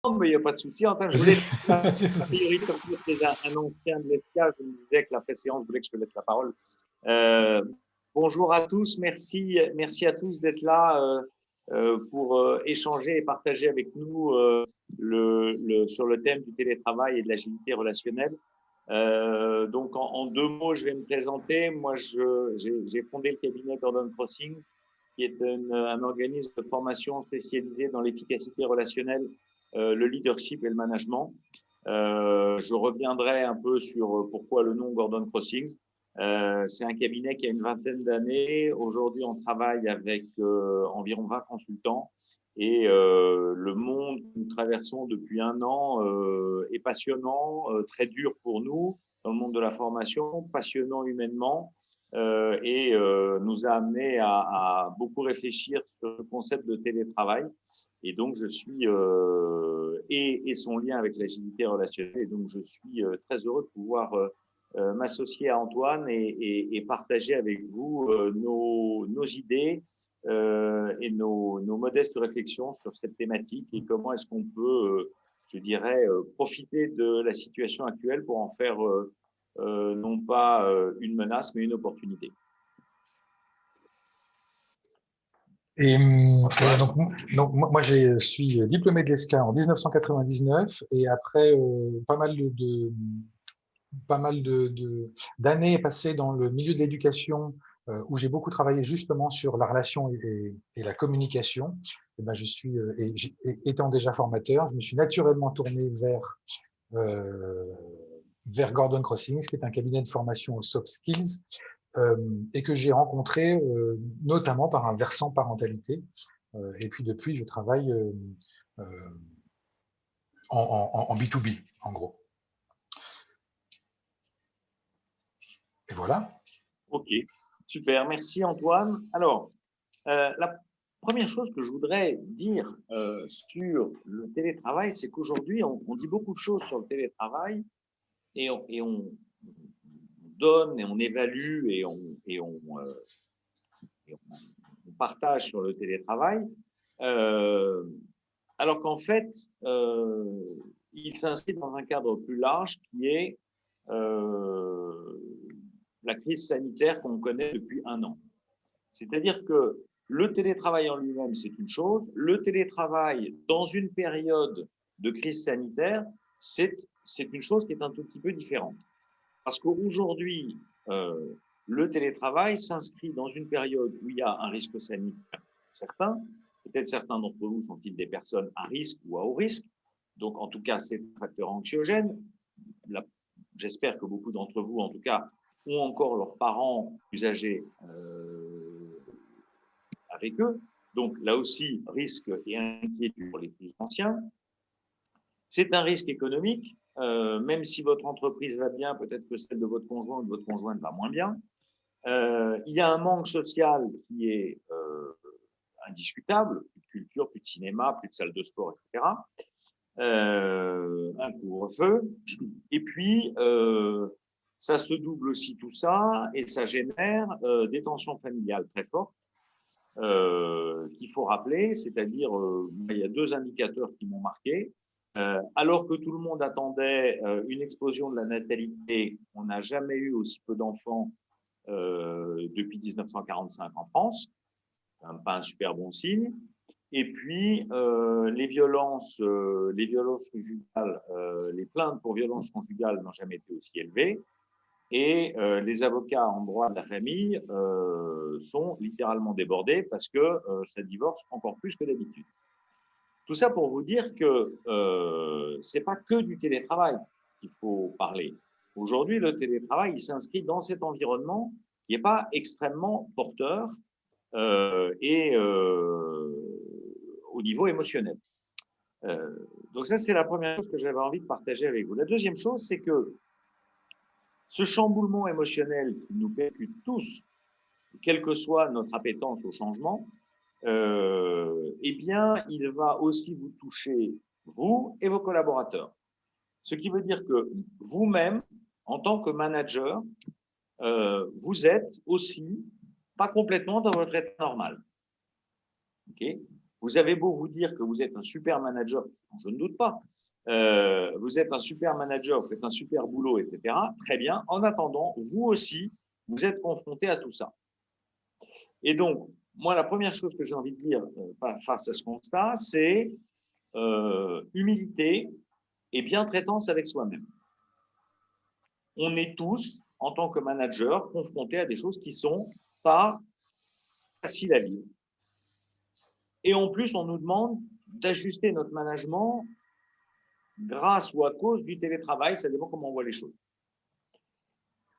mais il n'y a pas de souci. Enfin, je Vas-y, voulais, a vas-y. priori, comme tu es un ancien de l'ESCA, je me disais que la préséance voulait que je te laisse la parole. Bonjour à tous, merci à tous d'être là pour échanger et partager avec nous sur le thème du télétravail et de l'agilité relationnelle. Donc, en deux mots, je vais me présenter. Moi, j'ai fondé le cabinet Gordon Crossings, qui est un organisme de formation spécialisé dans l'efficacité relationnelle, le leadership et le management. Je reviendrai un peu sur pourquoi le nom Gordon Crossings. C'est un cabinet qui a une vingtaine d'années. Aujourd'hui, on travaille avec environ 20 consultants. Et le monde que nous traversons depuis un an est passionnant, très dur pour nous dans le monde de la formation, passionnant humainement et nous a amené à beaucoup réfléchir sur le concept de télétravail. Et donc, je suis et son lien avec l'agilité relationnelle. Et donc, je suis très heureux de pouvoir m'associer à Antoine et partager avec vous nos idées et nos modestes réflexions sur cette thématique et comment est-ce qu'on peut, je dirais, profiter de la situation actuelle pour en faire non pas une menace, mais une opportunité. Et donc moi, je suis diplômé de l'ESCA en 1999 et après pas mal d'années passées dans le milieu de l'éducation où j'ai beaucoup travaillé justement sur la relation et la communication. Et ben, étant déjà formateur, je me suis naturellement tourné vers Gordon Crossings, qui est un cabinet de formation aux soft skills, et que j'ai rencontré notamment par un versant parentalité. Et puis depuis, je travaille en B2B, en gros. Et voilà. Ok, super, merci Antoine. Alors, la première chose que je voudrais dire sur le télétravail, c'est qu'aujourd'hui, on dit beaucoup de choses sur le télétravail et on donne et on évalue et on partage sur le télétravail, alors qu'en fait, il s'inscrit dans un cadre plus large qui est la crise sanitaire qu'on connaît depuis un an. C'est-à-dire que le télétravail en lui-même, c'est une chose. Le télétravail dans une période de crise sanitaire, c'est une chose qui est un tout petit peu différente. Parce qu'aujourd'hui, le télétravail s'inscrit dans une période où il y a un risque sanitaire certain. Peut-être certains d'entre vous sont-ils des personnes à risque ou à haut risque. Donc, en tout cas, c'est un facteur anxiogène. J'espère que beaucoup d'entre vous, en tout cas, ont encore leurs parents plus âgés avec eux. Donc, là aussi, risque et inquiétude pour les plus anciens. C'est un risque économique. Même si votre entreprise va bien, peut-être que celle de votre conjoint ou de votre conjointe va moins bien. Il y a un manque social qui est indiscutable, plus de culture, plus de cinéma, plus de salles de sport, etc. Un couvre-feu. Et puis, ça se double aussi tout ça et ça génère des tensions familiales très fortes qu'il faut rappeler, c'est-à-dire, il y a deux indicateurs qui m'ont marqué. Alors que tout le monde attendait une explosion de la natalité, on n'a jamais eu aussi peu d'enfants depuis 1945 en France. Pas un super bon signe. Et puis, les violences conjugales, les plaintes pour violences conjugales n'ont jamais été aussi élevées. Et les avocats en droit de la famille sont littéralement débordés parce que ça divorce encore plus que d'habitude. Tout ça pour vous dire que ce n'est pas que du télétravail qu'il faut parler. Aujourd'hui, le télétravail, il s'inscrit dans cet environnement qui n'est pas extrêmement porteur et au niveau émotionnel. Donc ça, c'est la première chose que j'avais envie de partager avec vous. La deuxième chose, c'est que ce chamboulement émotionnel qui nous percute tous, quelle que soit notre appétence au changement, eh bien, il va aussi vous toucher, vous et vos collaborateurs. Ce qui veut dire que vous-même, en tant que manager, vous êtes aussi pas complètement dans votre état normal. Okay ? Vous avez beau vous dire que vous êtes un super manager, je ne doute pas, vous êtes un super manager, vous faites un super boulot, etc. Très bien. En attendant, vous aussi, vous êtes confronté à tout ça. Et donc, moi, la première chose que j'ai envie de dire face à ce constat, c'est humilité et bientraitance avec soi-même. On est tous, en tant que manager, confrontés à des choses qui ne sont pas faciles à vivre. Et en plus, on nous demande d'ajuster notre management grâce ou à cause du télétravail, ça dépend comment on voit les choses.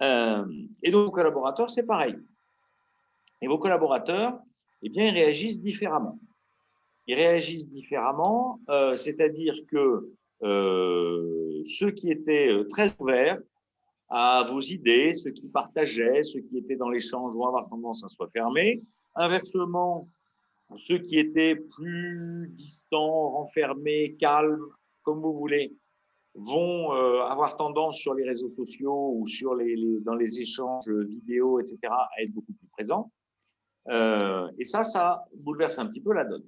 Et donc, vos collaborateurs, c'est pareil. Et vos collaborateurs, eh bien, ils réagissent différemment. Ils réagissent différemment, c'est-à-dire que ceux qui étaient très ouverts à vos idées, ceux qui partageaient, ceux qui étaient dans l'échange vont avoir tendance à se refermer. Inversement, ceux qui étaient plus distants, renfermés, calmes, comme vous voulez, vont avoir tendance sur les réseaux sociaux ou dans les échanges vidéo, etc., à être beaucoup plus présents. Et ça bouleverse un petit peu la donne.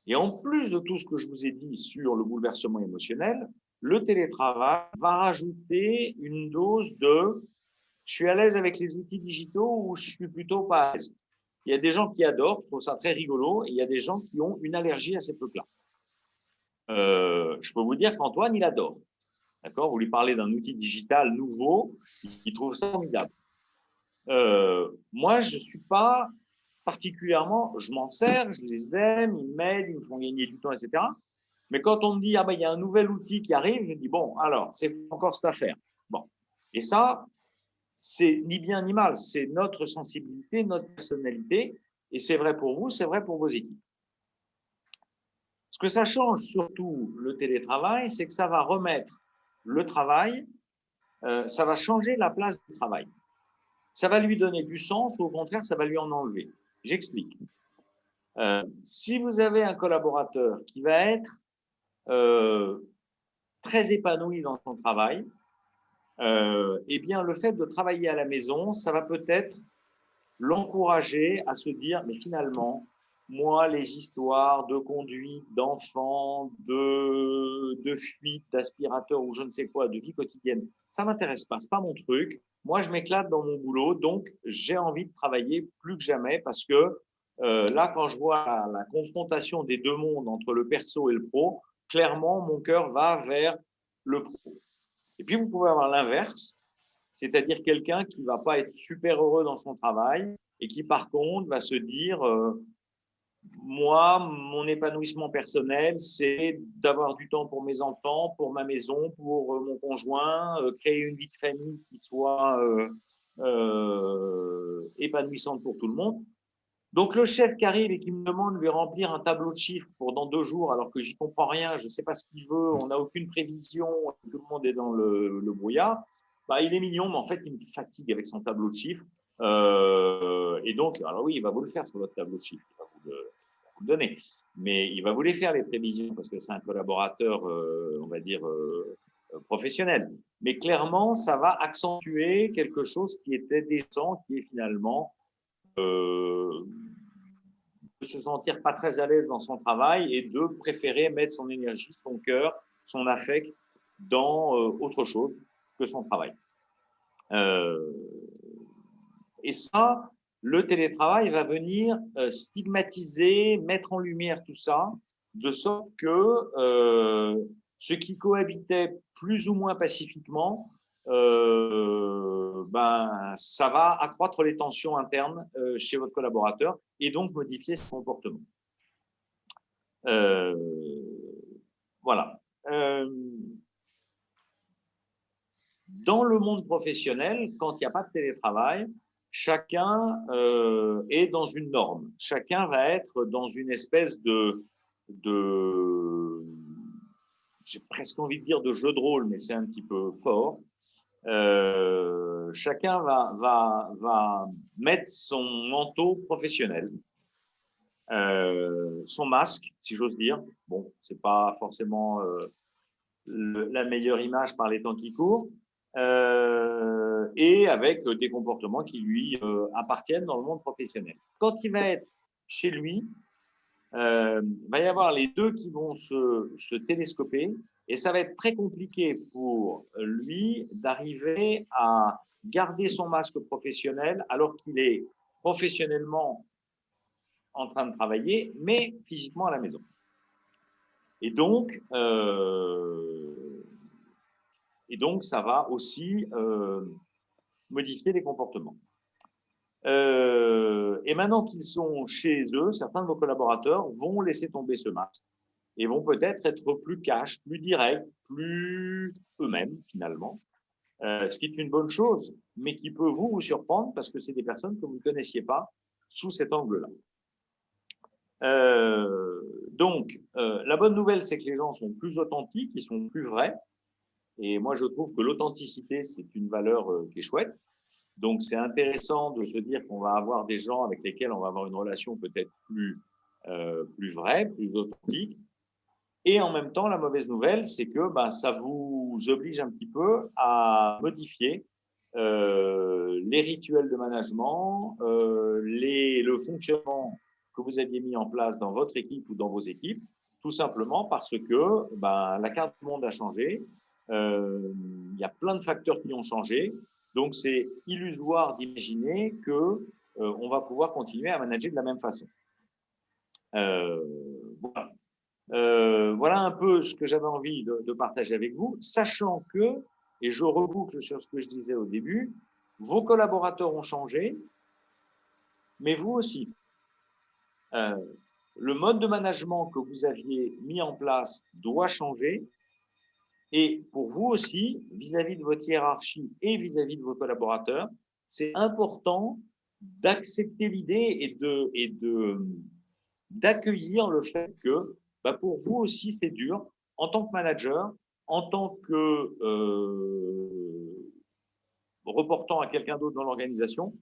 Et en plus de tout ce que je vous ai dit sur le bouleversement émotionnel, le télétravail va rajouter une dose de « je suis à l'aise avec les outils digitaux » ou « je suis plutôt pas à l'aise ». Il y a des gens qui adorent, trouvent ça très rigolo, et il y a des gens qui ont une allergie à ces trucs-là. Je peux vous dire qu'Antoine, il adore. D'accord ? Vous lui parlez d'un outil digital nouveau, il trouve ça formidable. Moi, je ne suis pas particulièrement, je m'en sers, je les aime, ils m'aident, ils me font gagner du temps, etc. Mais quand on me dit, ah ben, il y a un nouvel outil qui arrive, je dis, bon, alors, c'est encore cette affaire. Bon. Et ça, c'est ni bien ni mal, c'est notre sensibilité, notre personnalité, et c'est vrai pour vous, c'est vrai pour vos équipes. Ce que ça change surtout le télétravail, c'est que ça va remettre le travail, ça va changer la place du travail. Ça va lui donner du sens ou au contraire, ça va lui en enlever. J'explique. Si vous avez un collaborateur qui va être très épanoui dans son travail, eh bien, le fait de travailler à la maison, ça va peut-être l'encourager à se dire, mais finalement, moi, les histoires de conduite, d'enfants, de fuite, d'aspirateur ou je ne sais quoi, de vie quotidienne, ça ne m'intéresse pas, ce n'est pas mon truc. Moi, je m'éclate dans mon boulot, donc j'ai envie de travailler plus que jamais parce que là, quand je vois la confrontation des deux mondes entre le perso et le pro, clairement, mon cœur va vers le pro. Et puis, vous pouvez avoir l'inverse, c'est-à-dire quelqu'un qui ne va pas être super heureux dans son travail et qui, par contre, va se dire moi, mon épanouissement personnel, c'est d'avoir du temps pour mes enfants, pour ma maison, pour mon conjoint, créer une vie de famille qui soit épanouissante pour tout le monde. Donc, le chef qui arrive et qui me demande de lui remplir un tableau de chiffres pour dans 2 jours, alors que j'y comprends rien, je ne sais pas ce qu'il veut, on n'a aucune prévision, tout le monde est dans le brouillard, bah, il est mignon, mais en fait, il me fatigue avec son tableau de chiffres. Et donc, alors oui, il va vous le faire sur votre tableau de chiffres, il va vous le donner, mais il va vous les faire, les prévisions, parce que c'est un collaborateur, on va dire, professionnel. Mais clairement, ça va accentuer quelque chose qui était décent, qui est finalement de se sentir pas très à l'aise dans son travail et de préférer mettre son énergie, son cœur, son affect dans autre chose que son travail. Et ça, le télétravail va venir stigmatiser, mettre en lumière tout ça, de sorte que ceux qui cohabitaient plus ou moins pacifiquement, ça va accroître les tensions internes chez votre collaborateur et donc modifier son comportement. Voilà. Dans le monde professionnel, quand il n'y a pas de télétravail, chacun est dans une norme. Chacun va être dans une espèce de j'ai presque envie de dire de jeu de rôle, mais c'est un petit peu fort. Chacun va mettre son manteau professionnel, son masque, si j'ose dire. Bon, c'est pas forcément la meilleure image par les temps qui courent, et avec des comportements qui lui appartiennent dans le monde professionnel. Quand il va être chez lui, il va y avoir les deux qui vont se télescoper et ça va être très compliqué pour lui d'arriver à garder son masque professionnel alors qu'il est professionnellement en train de travailler, mais physiquement à la maison. Et donc ça va aussi modifier les comportements. Et maintenant qu'ils sont chez eux, certains de vos collaborateurs vont laisser tomber ce masque et vont peut-être être plus cash, plus directs, plus eux-mêmes finalement, ce qui est une bonne chose, mais qui peut vous surprendre parce que c'est des personnes que vous ne connaissiez pas sous cet angle-là. La bonne nouvelle, c'est que les gens sont plus authentiques, ils sont plus vrais. Et moi, je trouve que l'authenticité, c'est une valeur qui est chouette. Donc, c'est intéressant de se dire qu'on va avoir des gens avec lesquels on va avoir une relation peut-être plus vraie, plus authentique. Et en même temps, la mauvaise nouvelle, c'est que ça vous oblige un petit peu à modifier les rituels de management, le fonctionnement que vous aviez mis en place dans votre équipe ou dans vos équipes, tout simplement parce que la carte du monde a changé. Il y a plein de facteurs qui ont changé. Donc, c'est illusoire d'imaginer qu'on va pouvoir continuer à manager de la même façon. Voilà. Voilà un peu ce que j'avais envie de partager avec vous, sachant que, et je reboucle sur ce que je disais au début, vos collaborateurs ont changé, mais vous aussi. Le mode de management que vous aviez mis en place doit changer. Et pour vous aussi, vis-à-vis de votre hiérarchie et vis-à-vis de vos collaborateurs, c'est important d'accepter l'idée et d'accueillir le fait que pour vous aussi, c'est dur en tant que manager, en tant que reportant à quelqu'un d'autre dans l'organisation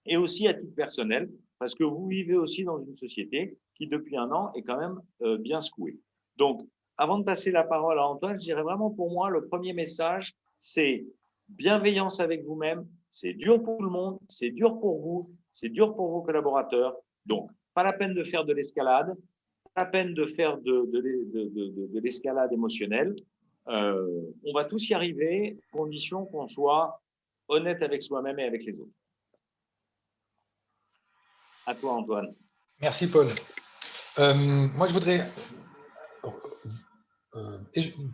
et aussi à titre personnel, parce que vous vivez aussi dans une société qui, depuis un an, est quand même bien secouée. Donc, avant de passer la parole à Antoine, je dirais vraiment pour moi, le premier message, c'est bienveillance avec vous-même. C'est dur pour tout le monde, c'est dur pour vous, c'est dur pour vos collaborateurs. Donc, pas la peine de faire de l'escalade, pas la peine de faire de l'escalade émotionnelle. On va tous y arriver, à condition qu'on soit honnête avec soi-même et avec les autres. À toi, Antoine. Merci, Paul. Moi, je voudrais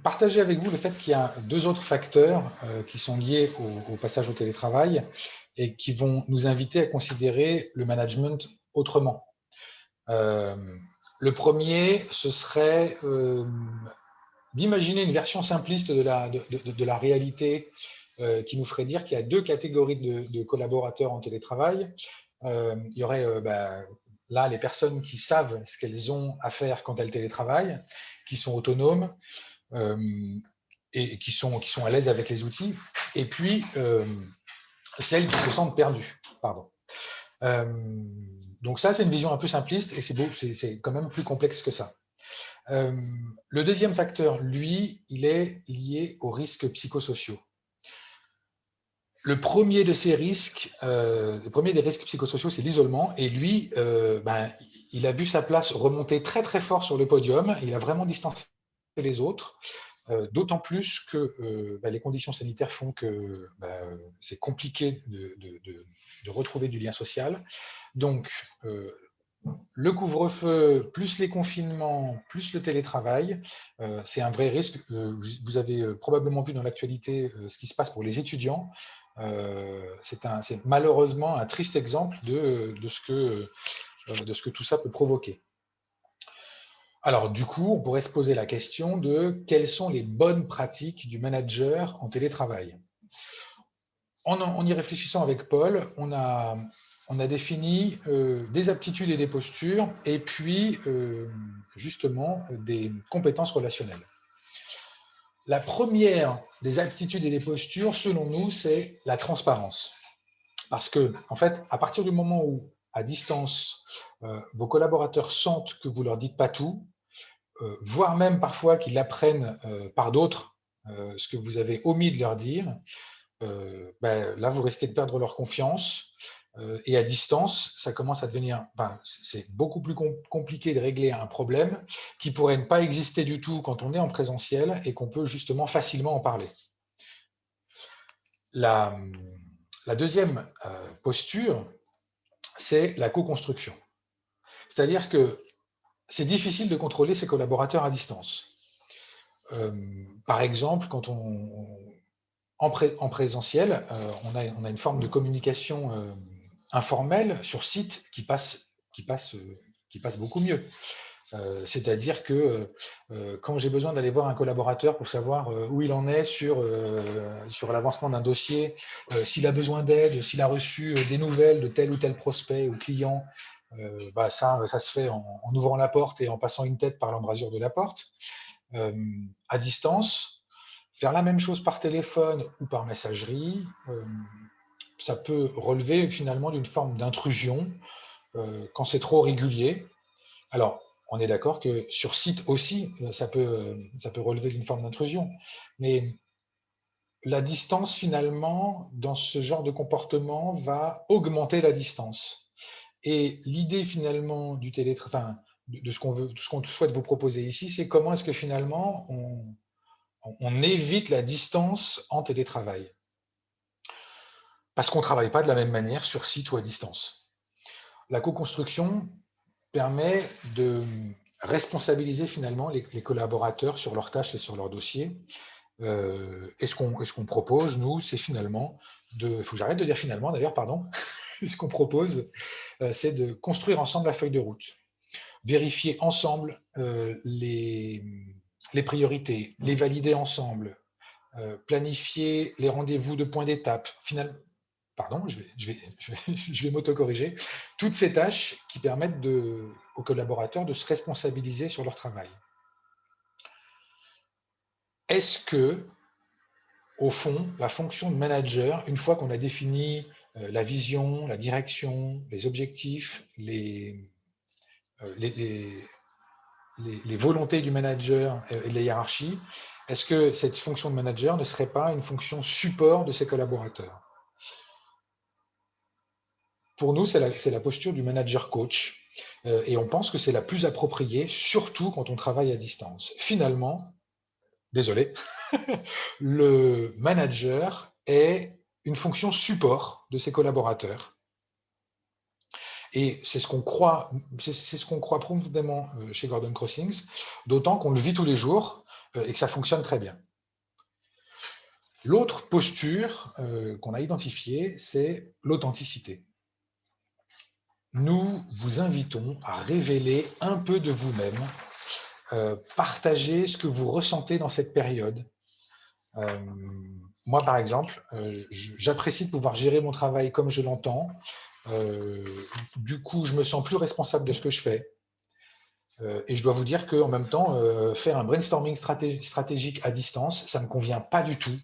partager avec vous le fait qu'il y a deux autres facteurs qui sont liés au passage au télétravail et qui vont nous inviter à considérer le management autrement. Le premier, ce serait d'imaginer une version simpliste de la réalité qui nous ferait dire qu'il y a deux catégories de collaborateurs en télétravail. Il y aurait là les personnes qui savent ce qu'elles ont à faire quand elles télétravaillent, qui sont autonomes et qui sont à l'aise avec les outils, et puis celles qui se sentent perdues. Pardon. Donc ça, c'est une vision un peu simpliste et c'est quand même plus complexe que ça. Le deuxième facteur, lui, il est lié aux risques psychosociaux. Le premier de ces risques, le premier des risques psychosociaux, c'est l'isolement. Et lui, il a vu sa place remonter très très fort sur le podium. Il a vraiment distancé les autres, d'autant plus que les conditions sanitaires font que c'est compliqué de retrouver du lien social. Donc, le couvre-feu, plus les confinements, plus le télétravail, c'est un vrai risque. Vous avez probablement vu dans l'actualité ce qui se passe pour les étudiants. C'est malheureusement un triste exemple de ce que tout ça peut provoquer. Alors, du coup, on pourrait se poser la question de quelles sont les bonnes pratiques du manager en télétravail. En y réfléchissant avec Paul, on a défini des aptitudes et des postures, et puis justement des compétences relationnelles. La première des aptitudes et des postures, selon nous, c'est la transparence. Parce que, en fait, à partir du moment où, à distance, vos collaborateurs sentent que vous ne leur dites pas tout, voire même parfois qu'ils apprennent par d'autres ce que vous avez omis de leur dire, là, vous risquez de perdre leur confiance. Et à distance, ça commence à devenir, enfin, c'est beaucoup plus compliqué de régler un problème qui pourrait ne pas exister du tout quand on est en présentiel et qu'on peut justement facilement en parler. La deuxième posture, c'est la co-construction. C'est-à-dire que c'est difficile de contrôler ses collaborateurs à distance. Par exemple, quand en présentiel, on a une forme de communication informelle sur site qui passe beaucoup mieux. C'est-à-dire que quand j'ai besoin d'aller voir un collaborateur pour savoir où il en est sur l'avancement d'un dossier, s'il a besoin d'aide, s'il a reçu des nouvelles de tel ou tel prospect ou client, ça se fait en ouvrant la porte et en passant une tête par l'embrasure de la porte. À distance, faire la même chose par téléphone ou par messagerie, ça peut relever finalement d'une forme d'intrusion quand c'est trop régulier. Alors, on est d'accord que sur site aussi, ça peut relever d'une forme d'intrusion. Mais la distance, finalement, dans ce genre de comportement, va augmenter la distance. Et l'idée, finalement, du télétravail, enfin, de ce qu'on souhaite vous proposer ici, c'est comment est-ce que finalement on évite la distance en télétravail. Parce qu'on ne travaille pas de la même manière sur site ou à distance. La co-construction permet de responsabiliser finalement les collaborateurs sur leurs tâches et sur leurs dossiers. Et ce qu'on propose, nous, c'est finalement il faut que j'arrête de dire finalement, d'ailleurs, pardon. Ce qu'on propose, c'est de construire ensemble la feuille de route, vérifier ensemble les priorités, les valider ensemble, planifier les rendez-vous de points d'étape. Finalement, pardon, je vais m'auto-corriger, toutes ces tâches qui permettent aux collaborateurs de se responsabiliser sur leur travail. Est-ce que, au fond, la fonction de manager, une fois qu'on a défini la vision, la direction, les objectifs, les volontés du manager et de la hiérarchie, est-ce que cette fonction de manager ne serait pas une fonction support de ses collaborateurs? Pour nous, c'est la posture du manager coach, et on pense que c'est la plus appropriée, surtout quand on travaille à distance. Finalement, désolé, le manager est une fonction support de ses collaborateurs. Et c'est ce qu'on croit, profondément chez Gordon Crossings, d'autant qu'on le vit tous les jours et que ça fonctionne très bien. L'autre posture qu'on a identifiée, c'est l'authenticité. Nous vous invitons à révéler un peu de vous-même, partager ce que vous ressentez dans cette période. Moi, par exemple, j'apprécie de pouvoir gérer mon travail comme je l'entends. Du coup, je me sens plus responsable de ce que je fais. Et je dois vous dire qu'en même temps, faire un brainstorming stratégique à distance, ça ne me convient pas du tout.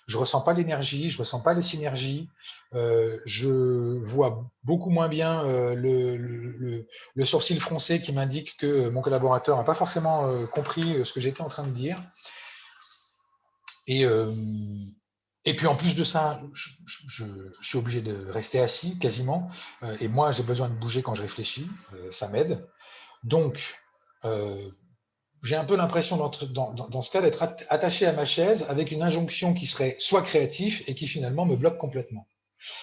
Je ne ressens pas l'énergie, je ne ressens pas les synergies. Je vois beaucoup moins bien le sourcil froncé qui m'indique que mon collaborateur n'a pas forcément compris ce que j'étais en train de dire. Et puis en plus de ça, je suis obligé de rester assis quasiment. Et moi, j'ai besoin de bouger quand je réfléchis. Ça m'aide. Donc, j'ai un peu l'impression dans ce cas d'être attaché à ma chaise avec une injonction qui serait soit créatif et qui finalement me bloque complètement.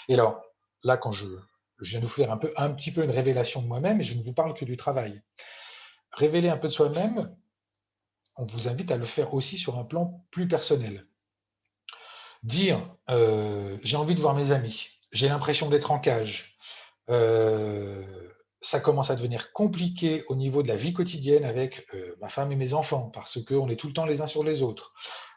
Et alors, là, quand je viens de vous faire un petit peu une révélation de moi-même, et je ne vous parle que du travail. Révéler un peu de soi-même, on vous invite à le faire aussi sur un plan plus personnel. Dire j'ai envie de voir mes amis, j'ai l'impression d'être en cage, ça commence à devenir compliqué au niveau de la vie quotidienne avec ma femme et mes enfants, parce qu'on est tout le temps les uns sur les autres.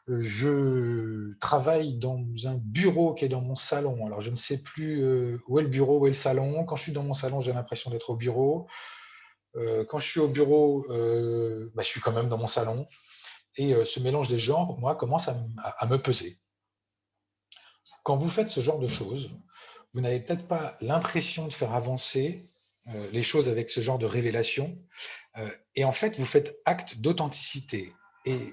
Je travaille dans un bureau qui est dans mon salon. Alors, je ne sais plus où est le bureau, où est le salon. Quand je suis dans mon salon, j'ai l'impression d'être au bureau. Quand je suis au bureau, je suis quand même dans mon salon. Et ce mélange des genres, moi, commence à me peser. Quand vous faites ce genre de choses, vous n'avez peut-être pas l'impression de faire avancer les choses avec ce genre de révélation. Et en fait, vous faites acte d'authenticité. Et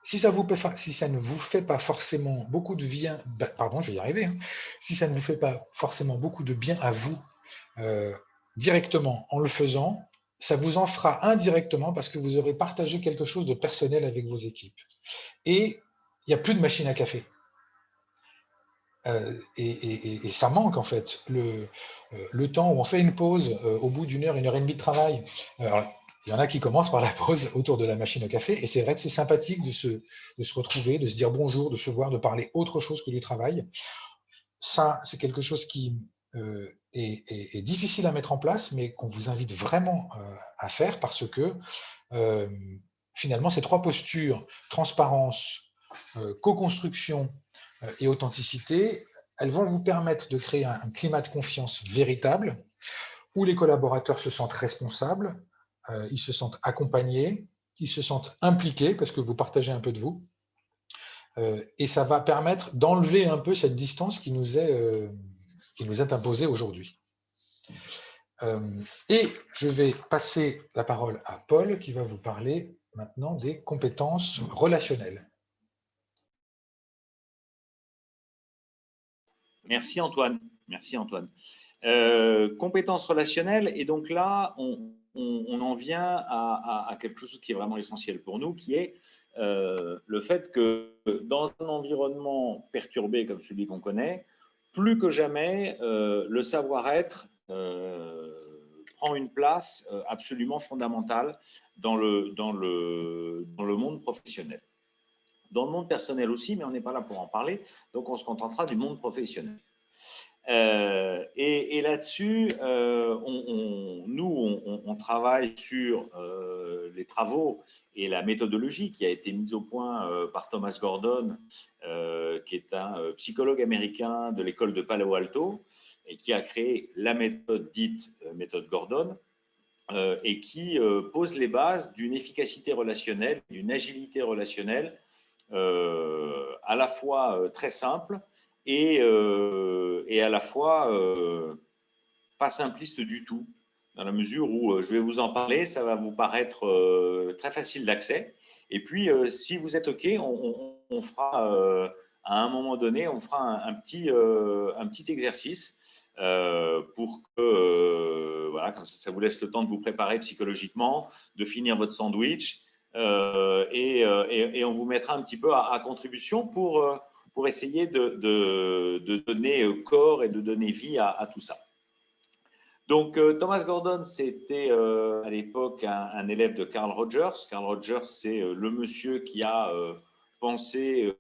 si ça ne vous fait pas forcément beaucoup de bien, pardon, je vais y arriver, hein. Si ça ne vous fait pas forcément beaucoup de bien à vous directement en le faisant, ça vous en fera indirectement parce que vous aurez partagé quelque chose de personnel avec vos équipes. Et il n'y a plus de machine à café. Et ça manque en fait. Le temps où on fait une pause au bout d'une heure et demie de travail. Alors, il y en a qui commencent par la pause autour de la machine à café, et c'est vrai que c'est sympathique de se retrouver, de se dire bonjour, de se voir, de parler autre chose que du travail. Ça, c'est quelque chose qui est difficile à mettre en place, mais qu'on vous invite vraiment à faire parce que euh, finalement, ces trois postures, transparence, co-construction et authenticité, elles vont vous permettre de créer un climat de confiance véritable où les collaborateurs se sentent responsables, ils se sentent accompagnés, ils se sentent impliqués parce que vous partagez un peu de vous. Et ça va permettre d'enlever un peu cette distance qui nous est imposée aujourd'hui. Et je vais passer la parole à Paul qui va vous parler maintenant des compétences relationnelles. Merci Antoine. Merci Antoine. Compétences relationnelles, et donc là, on en vient à quelque chose qui est vraiment essentiel pour nous, qui est le fait que dans un environnement perturbé comme celui qu'on connaît, plus que jamais, le savoir-être prend une place absolument fondamentale dans le monde professionnel. Dans le monde personnel aussi, mais on n'est pas là pour en parler, donc on se contentera du monde professionnel. Et là-dessus, on travaille sur les travaux et la méthodologie qui a été mise au point par Thomas Gordon, qui est un psychologue américain de l'école de Palo Alto et qui a créé la méthode dite méthode Gordon, et qui pose les bases d'une efficacité relationnelle, d'une agilité relationnelle à la fois très simple et à la fois pas simpliste du tout, dans la mesure où je vais vous en parler, ça va vous paraître très facile d'accès. Et puis, si vous êtes OK, on fera, à un moment donné, on fera un petit exercice pour que, voilà, comme ça vous laisse le temps de vous préparer psychologiquement, de finir votre sandwich, et on vous mettra un petit peu à contribution pour essayer de donner corps et de donner vie à tout ça. Donc, Thomas Gordon, c'était à l'époque un élève de Carl Rogers. Carl Rogers, c'est le monsieur qui a pensé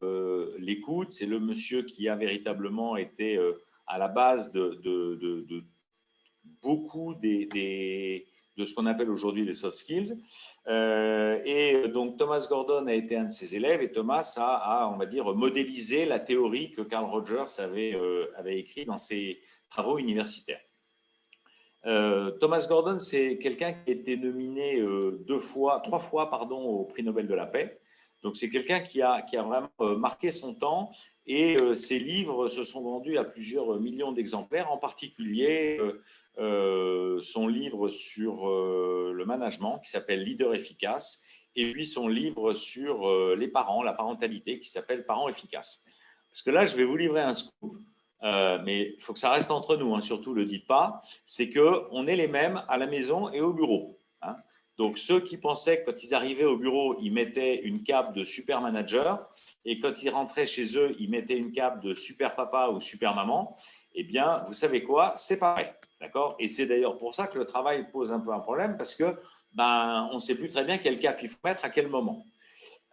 l'écoute, c'est le monsieur qui a véritablement été à la base de beaucoup de ce qu'on appelle aujourd'hui les soft skills. Et donc, Thomas Gordon a été un de ses élèves, et Thomas a on va dire, modélisé la théorie que Carl Rogers avait écrite dans ses travaux universitaires. Thomas Gordon, c'est quelqu'un qui a été nominé trois fois au prix Nobel de la paix. Donc, c'est quelqu'un qui a vraiment marqué son temps, et ses livres se sont vendus à plusieurs millions d'exemplaires, en particulier son livre sur le management qui s'appelle Leader efficace, et puis son livre sur les parents, la parentalité, qui s'appelle Parents efficaces. Parce que là, je vais vous livrer un scoop. Mais il faut que ça reste entre nous, hein, surtout ne le dites pas, c'est qu'on est les mêmes à la maison et au bureau. Hein. Donc, ceux qui pensaient que quand ils arrivaient au bureau, ils mettaient une cape de super manager, et quand ils rentraient chez eux, ils mettaient une cape de super papa ou super maman, eh bien, vous savez quoi, c'est pareil. D'accord ? Et c'est d'ailleurs pour ça que le travail pose un peu un problème, parce que on ne sait plus très bien quelle cape il faut mettre à quel moment.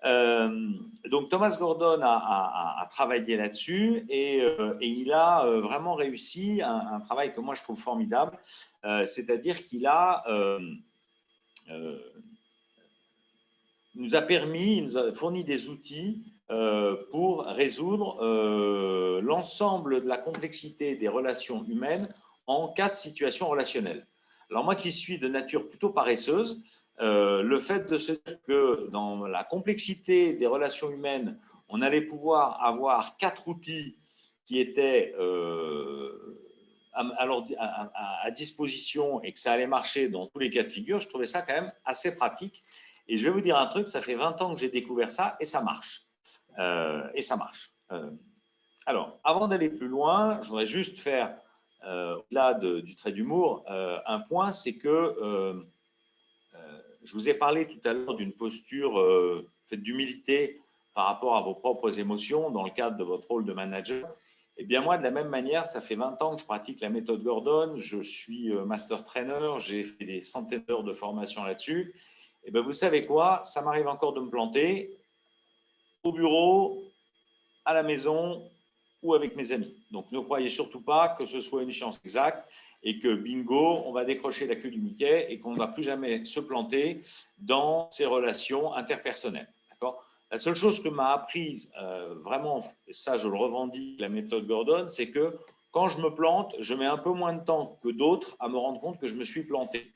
Donc Thomas Gordon a travaillé là-dessus, et il a vraiment réussi un travail que moi je trouve formidable, c'est-à-dire qu'il nous a fourni des outils pour résoudre l'ensemble de la complexité des relations humaines en 4 situations relationnelles. Alors moi qui suis de nature plutôt paresseuse, le fait de se dire que dans la complexité des relations humaines, on allait pouvoir avoir 4 outils qui étaient à disposition, et que ça allait marcher dans tous les cas de figure, je trouvais ça quand même assez pratique. Et je vais vous dire un truc, ça fait 20 ans que j'ai découvert ça et ça marche. Alors, avant d'aller plus loin, je voudrais juste faire, au-delà du trait d'humour, un point, c'est que je vous ai parlé tout à l'heure d'une posture faite d'humilité par rapport à vos propres émotions dans le cadre de votre rôle de manager. Eh bien, moi, de la même manière, ça fait 20 ans que je pratique la méthode Gordon. Je suis master trainer, j'ai fait des centaines d'heures de formation là-dessus. Eh bien, vous savez quoi? Ça m'arrive encore de me planter au bureau, à la maison ou avec mes amis. Donc, ne croyez surtout pas que ce soit une science exacte et que bingo, on va décrocher la queue du Mickey et qu'on ne va plus jamais se planter dans ces relations interpersonnelles. D'accord ? La seule chose que m'a apprise vraiment, et ça je le revendique, la méthode Gordon, c'est que quand je me plante, je mets un peu moins de temps que d'autres à me rendre compte que je me suis planté.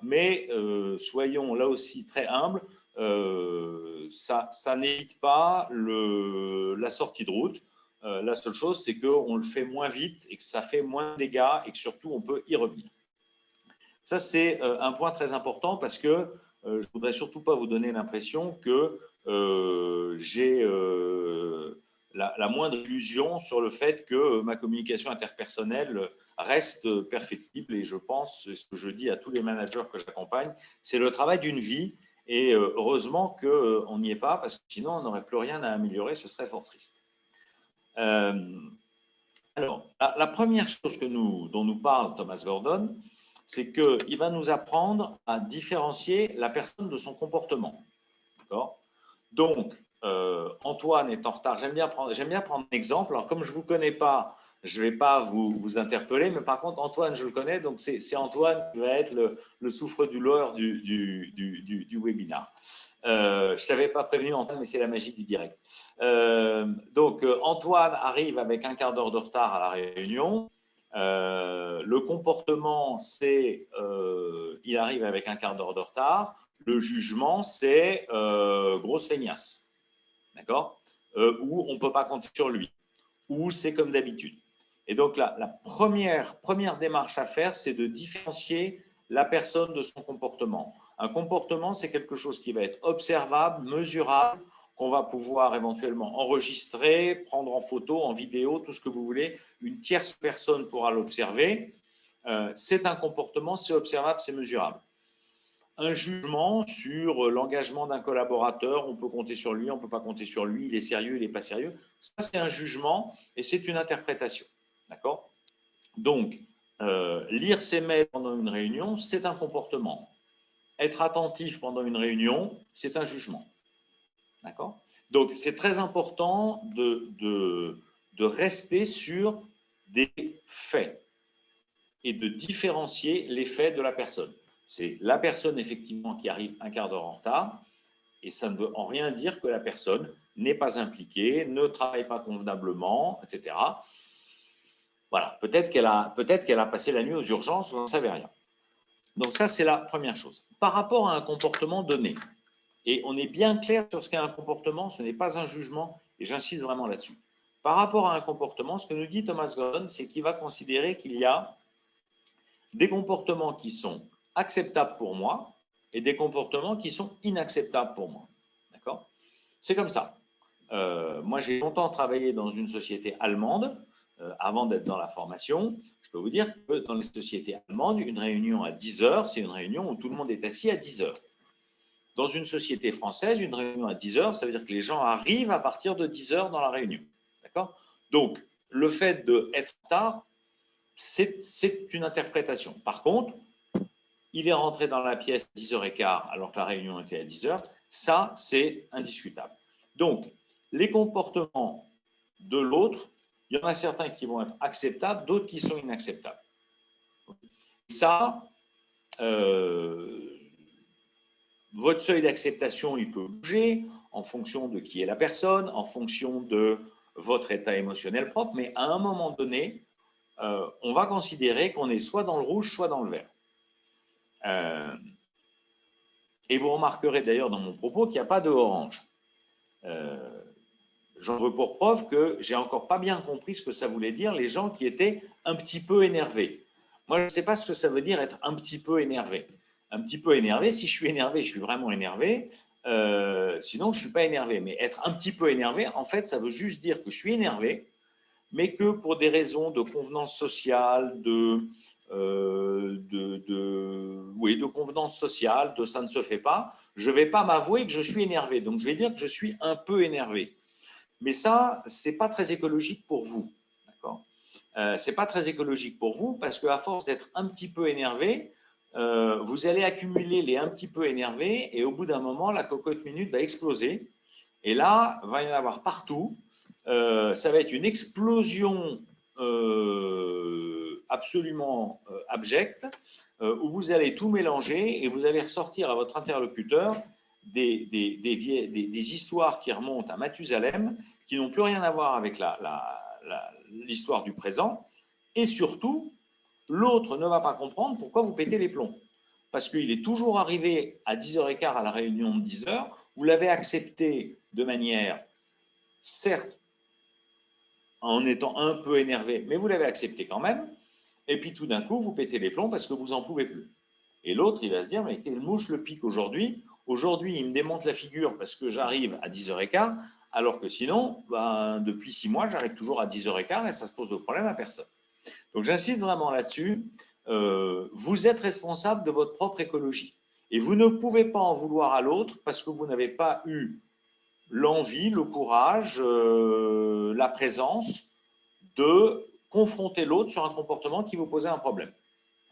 Mais soyons là aussi très humbles, ça n'évite pas la sortie de route. La seule chose, c'est qu'on le fait moins vite et que ça fait moins de dégâts et que surtout, on peut y revenir. Ça, c'est un point très important parce que je ne voudrais surtout pas vous donner l'impression que j'ai la moindre illusion sur le fait que ma communication interpersonnelle reste perfectible. Et je pense, c'est ce que je dis à tous les managers que j'accompagne, c'est le travail d'une vie. Et heureusement qu'on n'y est pas, parce que sinon, on n'aurait plus rien à améliorer, ce serait fort triste. Alors, la première chose dont nous parle Thomas Gordon, c'est qu'il va nous apprendre à différencier la personne de son comportement. Donc, Antoine est en retard. J'aime bien prendre un exemple. Alors, comme je ne vous connais pas, je ne vais pas vous interpeller, mais par contre, Antoine, je le connais, donc c'est Antoine qui va être le souffre-douleur du webinaire. Je ne t'avais pas prévenu, Antoine, mais c'est la magie du direct. Donc, Antoine arrive avec un quart d'heure de retard à la réunion. Le comportement, c'est il arrive avec un quart d'heure de retard. Le jugement, c'est grosse feignasse. D'accord? Ou on ne peut pas compter sur lui. Ou c'est comme d'habitude. Et donc, la première démarche à faire, c'est de différencier la personne de son comportement. Un comportement, c'est quelque chose qui va être observable, mesurable, qu'on va pouvoir éventuellement enregistrer, prendre en photo, en vidéo, tout ce que vous voulez. Une tierce personne pourra l'observer. C'est un comportement, c'est observable, c'est mesurable. Un jugement sur l'engagement d'un collaborateur, on peut compter sur lui, on ne peut pas compter sur lui, il est sérieux, il n'est pas sérieux. Ça, c'est un jugement et c'est une interprétation. D'accord ? Donc, lire ses mails pendant une réunion, c'est un comportement. Être attentif pendant une réunion, c'est un jugement. D'accord ? Donc, c'est très important de rester sur des faits et de différencier les faits de la personne. C'est la personne, effectivement, qui arrive un quart d'heure en retard, et ça ne veut en rien dire que la personne n'est pas impliquée, ne travaille pas convenablement, etc. Voilà, peut-être qu'elle a passé la nuit aux urgences, vous n'en savez rien. Donc ça, c'est la première chose. Par rapport à un comportement donné, et on est bien clair sur ce qu'est un comportement, ce n'est pas un jugement, et j'insiste vraiment là-dessus. Par rapport à un comportement, ce que nous dit Thomas Gordon, c'est qu'il va considérer qu'il y a des comportements qui sont acceptables pour moi et des comportements qui sont inacceptables pour moi. D'accord ? C'est comme ça. Moi, j'ai longtemps travaillé dans une société allemande avant d'être dans la formation. Je peux vous dire que dans les sociétés allemandes, une réunion à 10 heures, c'est une réunion où tout le monde est assis à 10 heures. Dans une société française, une réunion à 10 heures, ça veut dire que les gens arrivent à partir de 10 heures dans la réunion. D'accord ? Donc, le fait d'être tard, c'est une interprétation. Par contre, il est rentré dans la pièce à 10h15 alors que la réunion était à 10h. Ça, c'est indiscutable. Donc, les comportements de l'autre, il y en a certains qui vont être acceptables, d'autres qui sont inacceptables. Ça, votre seuil d'acceptation, il peut bouger en fonction de qui est la personne, en fonction de votre état émotionnel propre, mais à un moment donné, on va considérer qu'on est soit dans le rouge, soit dans le vert. Et vous remarquerez d'ailleurs dans mon propos qu'il n'y a pas de orange. J'en veux pour preuve que j'ai encore pas bien compris ce que ça voulait dire, les gens qui étaient un petit peu énervés. Moi, je ne sais pas ce que ça veut dire être un petit peu énervé. un petit peu énervé. Si je suis énervé, je suis vraiment énervé. Sinon, je ne suis pas énervé. Mais être un petit peu énervé, en fait, ça veut juste dire que je suis énervé, mais que pour des raisons de convenance sociale, oui, de convenance sociale, de ça ne se fait pas, je ne vais pas m'avouer que je suis énervé. Donc, je vais dire que je suis un peu énervé. Mais ça, ce n'est pas très écologique pour vous. D'accord ? Ce n'est pas très écologique pour vous parce qu'à force d'être un petit peu énervé, vous allez accumuler les un petit peu énervés et au bout d'un moment, la cocotte minute va exploser. Et là, il va y en avoir partout. Ça va être une explosion absolument abjecte où vous allez tout mélanger et vous allez ressortir à votre interlocuteur des histoires qui remontent à Mathusalem, qui n'ont plus rien à voir avec l'histoire du présent. Et surtout, l'autre ne va pas comprendre pourquoi vous pétez les plombs. Parce qu'il est toujours arrivé à 10h15 à la réunion de 10h, vous l'avez accepté de manière, certes, en étant un peu énervé, mais vous l'avez accepté quand même, et puis tout d'un coup, vous pétez les plombs parce que vous n'en pouvez plus. Et l'autre, il va se dire, mais quelle mouche le pique aujourd'hui? Aujourd'hui, il me démonte la figure parce que j'arrive à 10h15, alors que sinon, depuis 6 mois, j'arrive toujours à 10h15 et ça ne se pose de problème à personne. Donc j'insiste vraiment là-dessus, vous êtes responsable de votre propre écologie. Et vous ne pouvez pas en vouloir à l'autre parce que vous n'avez pas eu l'envie, le courage, la présence de confronter l'autre sur un comportement qui vous posait un problème.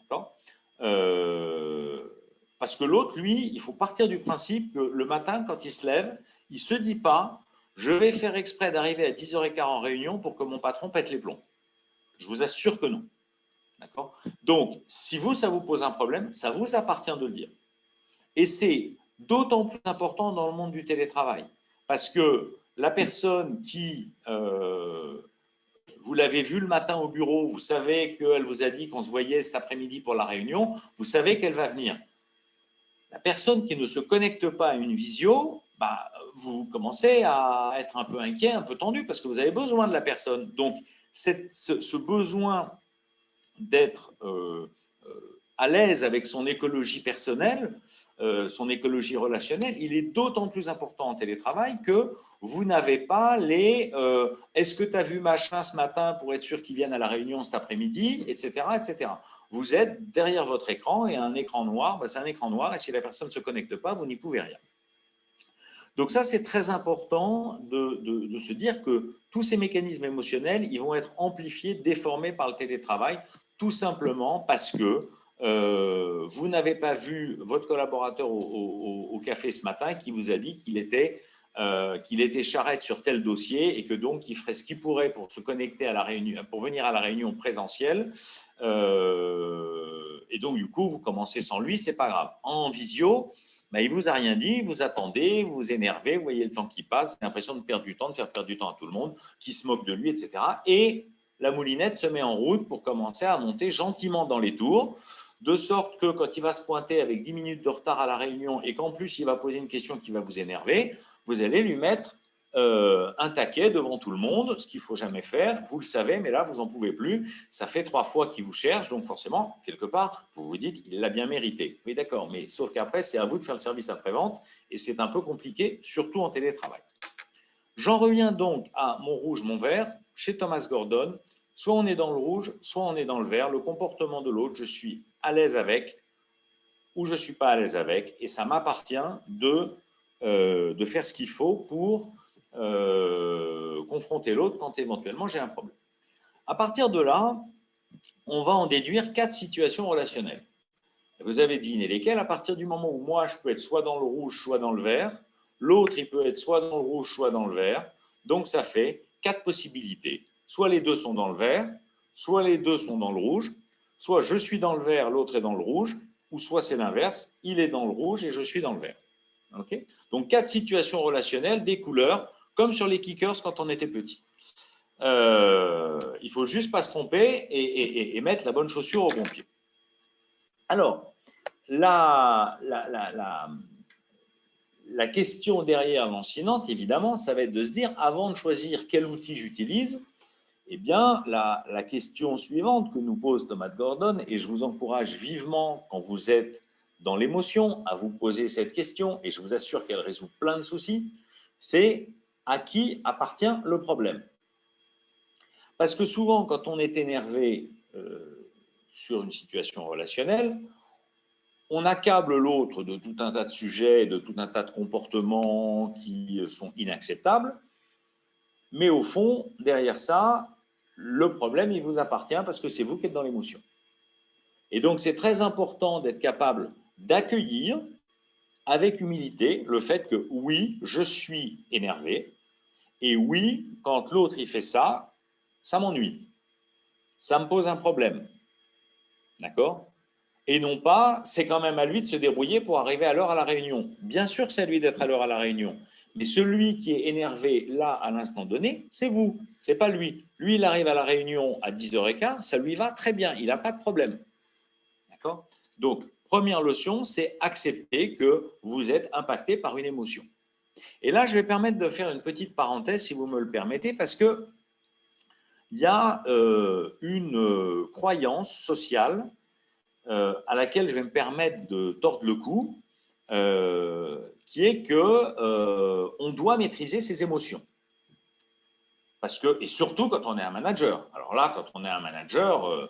D'accord ? Parce que l'autre, lui, il faut partir du principe que le matin, quand il se lève, il ne se dit pas « je vais faire exprès d'arriver à 10h15 en réunion pour que mon patron pète les plombs ». Je vous assure que non. D'accord ? Donc, si vous, ça vous pose un problème, ça vous appartient de le dire. Et c'est d'autant plus important dans le monde du télétravail. Parce que la personne qui, vous l'avez vue le matin au bureau, vous savez qu'elle vous a dit qu'on se voyait cet après-midi pour la réunion, vous savez qu'elle va venir. La personne qui ne se connecte pas à une visio, vous commencez à être un peu inquiet, un peu tendu, parce que vous avez besoin de la personne. Donc, ce besoin d'être à l'aise avec son écologie personnelle, son écologie relationnelle, il est d'autant plus important en télétravail que vous n'avez pas les est-ce que tu as vu machin ce matin pour être sûr qu'il vienne à la réunion cet après-midi, etc., etc. Vous êtes derrière votre écran et un écran noir, c'est un écran noir et si la personne ne se connecte pas, vous n'y pouvez rien. Donc ça, c'est très important de se dire que tous ces mécanismes émotionnels, ils vont être amplifiés, déformés par le télétravail, tout simplement parce que vous n'avez pas vu votre collaborateur au café ce matin qui vous a dit qu'il était charrette sur tel dossier et que donc il ferait ce qu'il pourrait pour se connecter à la réunion, pour venir à la réunion présentielle. Et donc du coup, vous commencez sans lui, c'est pas grave. En visio, il ne vous a rien dit, vous attendez, vous vous énervez, vous voyez le temps qui passe, vous avez l'impression de perdre du temps, de faire perdre du temps à tout le monde, qui se moque de lui, etc. Et la moulinette se met en route pour commencer à monter gentiment dans les tours, de sorte que quand il va se pointer avec 10 minutes de retard à la réunion et qu'en plus il va poser une question qui va vous énerver, vous allez lui mettre un taquet devant tout le monde, ce qu'il ne faut jamais faire, vous le savez, mais là, vous n'en pouvez plus. Ça fait 3 fois qu'il vous cherche, donc forcément, quelque part, vous vous dites, il l'a bien mérité. Oui, d'accord, mais sauf qu'après, c'est à vous de faire le service après-vente, et c'est un peu compliqué, surtout en télétravail. J'en reviens donc à mon rouge, mon vert, chez Thomas Gordon. Soit on est dans le rouge, soit on est dans le vert. Le comportement de l'autre, je suis à l'aise avec, ou je ne suis pas à l'aise avec, et ça m'appartient de faire ce qu'il faut pour confronter l'autre quand éventuellement j'ai un problème. À partir de là, on va en déduire 4 situations relationnelles. Vous avez deviné lesquelles. À partir du moment où moi, je peux être soit dans le rouge, soit dans le vert, l'autre, il peut être soit dans le rouge, soit dans le vert. Donc, ça fait 4 possibilités. Soit les deux sont dans le vert, soit les deux sont dans le rouge, soit je suis dans le vert, l'autre est dans le rouge, ou soit c'est l'inverse, il est dans le rouge et je suis dans le vert. Okay ? Donc, 4 situations relationnelles, des couleurs, comme sur les kickers quand on était petit. Il ne faut juste pas se tromper et mettre la bonne chaussure au bon pied. Alors, la question derrière lancinante, évidemment, ça va être de se dire, avant de choisir quel outil j'utilise, eh bien, la question suivante que nous pose Thomas Gordon, et je vous encourage vivement, quand vous êtes dans l'émotion à vous poser cette question, et je vous assure qu'elle résout plein de soucis, c'est à qui appartient le problème. Parce que souvent, quand on est énervé sur une situation relationnelle, on accable l'autre de tout un tas de sujets, de tout un tas de comportements qui sont inacceptables, mais au fond, derrière ça, le problème, il vous appartient parce que c'est vous qui êtes dans l'émotion. Et donc, c'est très important d'être capable d'accueillir avec humilité le fait que oui, je suis énervé, et oui, quand l'autre il fait ça, ça m'ennuie, ça me pose un problème, d'accord? Et non pas, c'est quand même à lui de se débrouiller pour arriver à l'heure à la réunion. Bien sûr que c'est à lui d'être à l'heure à la réunion, mais celui qui est énervé là, à l'instant donné, c'est vous, c'est pas lui. Lui, il arrive à la réunion à 10h15, ça lui va très bien, il n'a pas de problème, d'accord? Donc, première leçon, c'est accepter que vous êtes impacté par une émotion. Et là, je vais permettre de faire une petite parenthèse, si vous me le permettez, parce qu'il y a une croyance sociale à laquelle je vais me permettre de tordre le cou, qui est qu'on doit maîtriser ses émotions. Parce que, et surtout quand on est un manager. Alors là, quand on est un manager,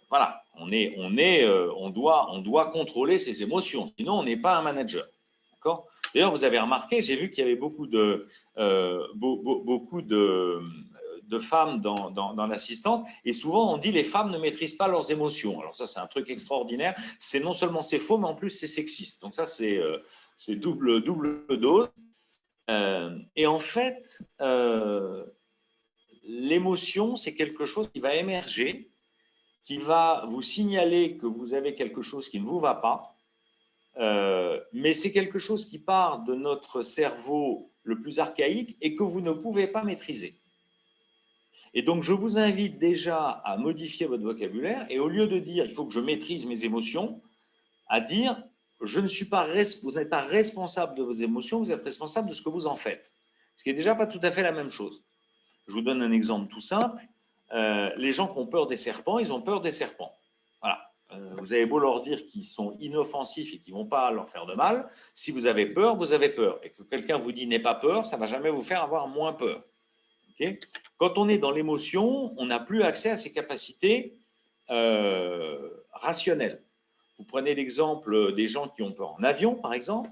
voilà, on doit contrôler ses émotions, sinon on n'est pas un manager. D'accord ? D'ailleurs, vous avez remarqué, j'ai vu qu'il y avait beaucoup de femmes dans l'assistance, et souvent on dit les femmes ne maîtrisent pas leurs émotions. Alors ça, c'est un truc extraordinaire. C'est non seulement c'est faux, mais en plus c'est sexiste. Donc ça, c'est double dose. Et en fait, l'émotion, c'est quelque chose qui va émerger, qui va vous signaler que vous avez quelque chose qui ne vous va pas, mais c'est quelque chose qui part de notre cerveau le plus archaïque et que vous ne pouvez pas maîtriser. Et donc, je vous invite déjà à modifier votre vocabulaire et au lieu de dire « il faut que je maîtrise mes émotions », à dire « vous n'êtes pas responsable de vos émotions, vous êtes responsable de ce que vous en faites ». Ce qui n'est déjà pas tout à fait la même chose. Je vous donne un exemple tout simple. Les gens qui ont peur des serpents, ils ont peur des serpents. Voilà. Vous avez beau leur dire qu'ils sont inoffensifs et qu'ils ne vont pas leur faire de mal. Si vous avez peur, vous avez peur. Et que quelqu'un vous dit « n'aie pas peur », ça ne va jamais vous faire avoir moins peur. Okay ? Quand on est dans l'émotion, on n'a plus accès à ses capacités rationnelles. Vous prenez l'exemple des gens qui ont peur en avion, par exemple.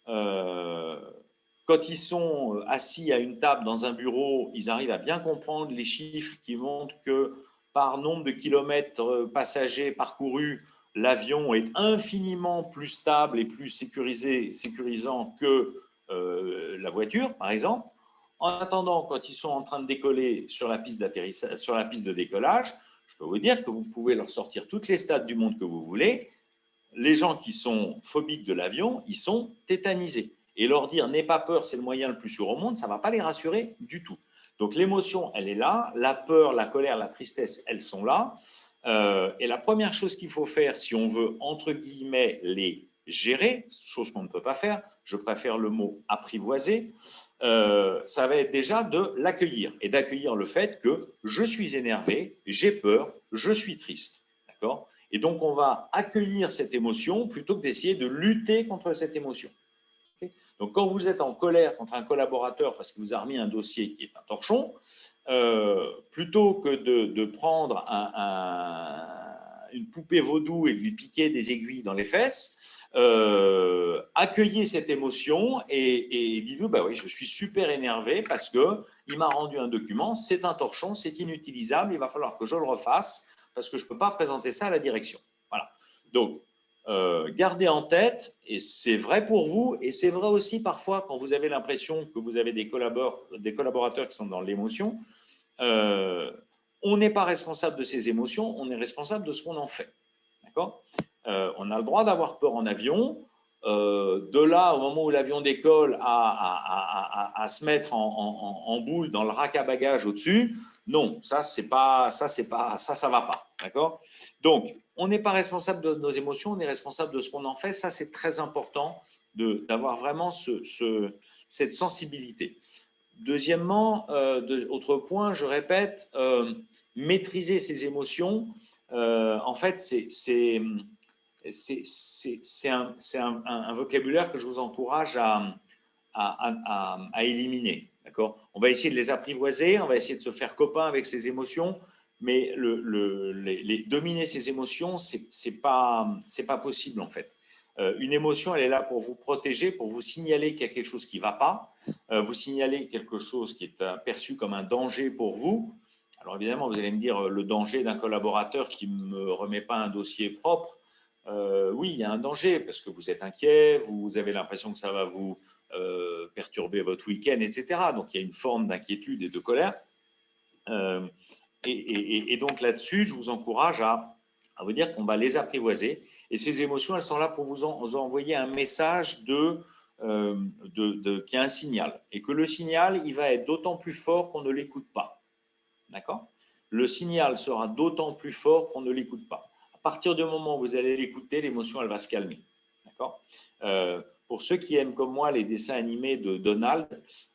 Quand ils sont assis à une table dans un bureau, ils arrivent à bien comprendre les chiffres qui montrent que par nombre de kilomètres passagers parcourus, l'avion est infiniment plus stable et plus sécurisant que la voiture, par exemple. En attendant, quand ils sont en train de décoller sur la piste d'atterrissage, sur la piste de décollage, je peux vous dire que vous pouvez leur sortir toutes les stats du monde que vous voulez. Les gens qui sont phobiques de l'avion, ils sont tétanisés. Et leur dire « n'aie pas peur, c'est le moyen le plus sûr au monde », ça ne va pas les rassurer du tout. Donc l'émotion, elle est là. La peur, la colère, la tristesse, elles sont là. Et la première chose qu'il faut faire, si on veut, entre guillemets, les gérer, chose qu'on ne peut pas faire, je préfère le mot apprivoiser, ça va être déjà de l'accueillir et d'accueillir le fait que je suis énervé, j'ai peur, je suis triste. D'accord ? Et donc, on va accueillir cette émotion plutôt que d'essayer de lutter contre cette émotion. Okay ? Donc, quand vous êtes en colère contre un collaborateur parce qu'il vous a remis un dossier qui est un torchon, plutôt que de prendre une poupée vaudou et de lui piquer des aiguilles dans les fesses, accueillez cette émotion et dites-vous, bah oui, je suis super énervé parce qu'il m'a rendu un document, c'est un torchon, c'est inutilisable, il va falloir que je le refasse parce que je ne peux pas présenter ça à la direction. Voilà. Donc, gardez en tête, et c'est vrai pour vous, et c'est vrai aussi parfois quand vous avez l'impression que vous avez des collaborateurs qui sont dans l'émotion, on n'est pas responsable de ses émotions, on est responsable de ce qu'on en fait. D'accord ? On a le droit d'avoir peur en avion. De là, au moment où l'avion décolle, à se mettre en boule dans le rack à bagages au-dessus, non, ça va pas. D'accord ? Donc, on n'est pas responsable de nos émotions, on est responsable de ce qu'on en fait. Ça, c'est très important d'avoir vraiment cette sensibilité. Deuxièmement, autre point, je répète, maîtriser ses émotions, en fait, c'est un vocabulaire que je vous encourage à éliminer. On va essayer de les apprivoiser, on va essayer de se faire copain avec ses émotions, mais dominer ses émotions, c'est pas possible en fait. Une émotion, elle est là pour vous protéger, pour vous signaler qu'il y a quelque chose qui ne va pas, vous signaler quelque chose qui est perçu comme un danger pour vous. Alors évidemment, vous allez me dire le danger d'un collaborateur qui ne me remet pas un dossier propre. Oui, il y a un danger parce que vous êtes inquiet, vous avez l'impression que ça va vous perturber votre week-end, etc. Donc il y a une forme d'inquiétude et de colère. Et donc là-dessus, je vous encourage à vous dire qu'on va les apprivoiser. Et ces émotions, elles sont là pour vous envoyer un message qui est un signal. Et que le signal, il va être d'autant plus fort qu'on ne l'écoute pas. D'accord ? Le signal sera d'autant plus fort qu'on ne l'écoute pas. À partir du moment où vous allez l'écouter, l'émotion, elle va se calmer. D'accord ? Pour ceux qui aiment comme moi les dessins animés de Donald,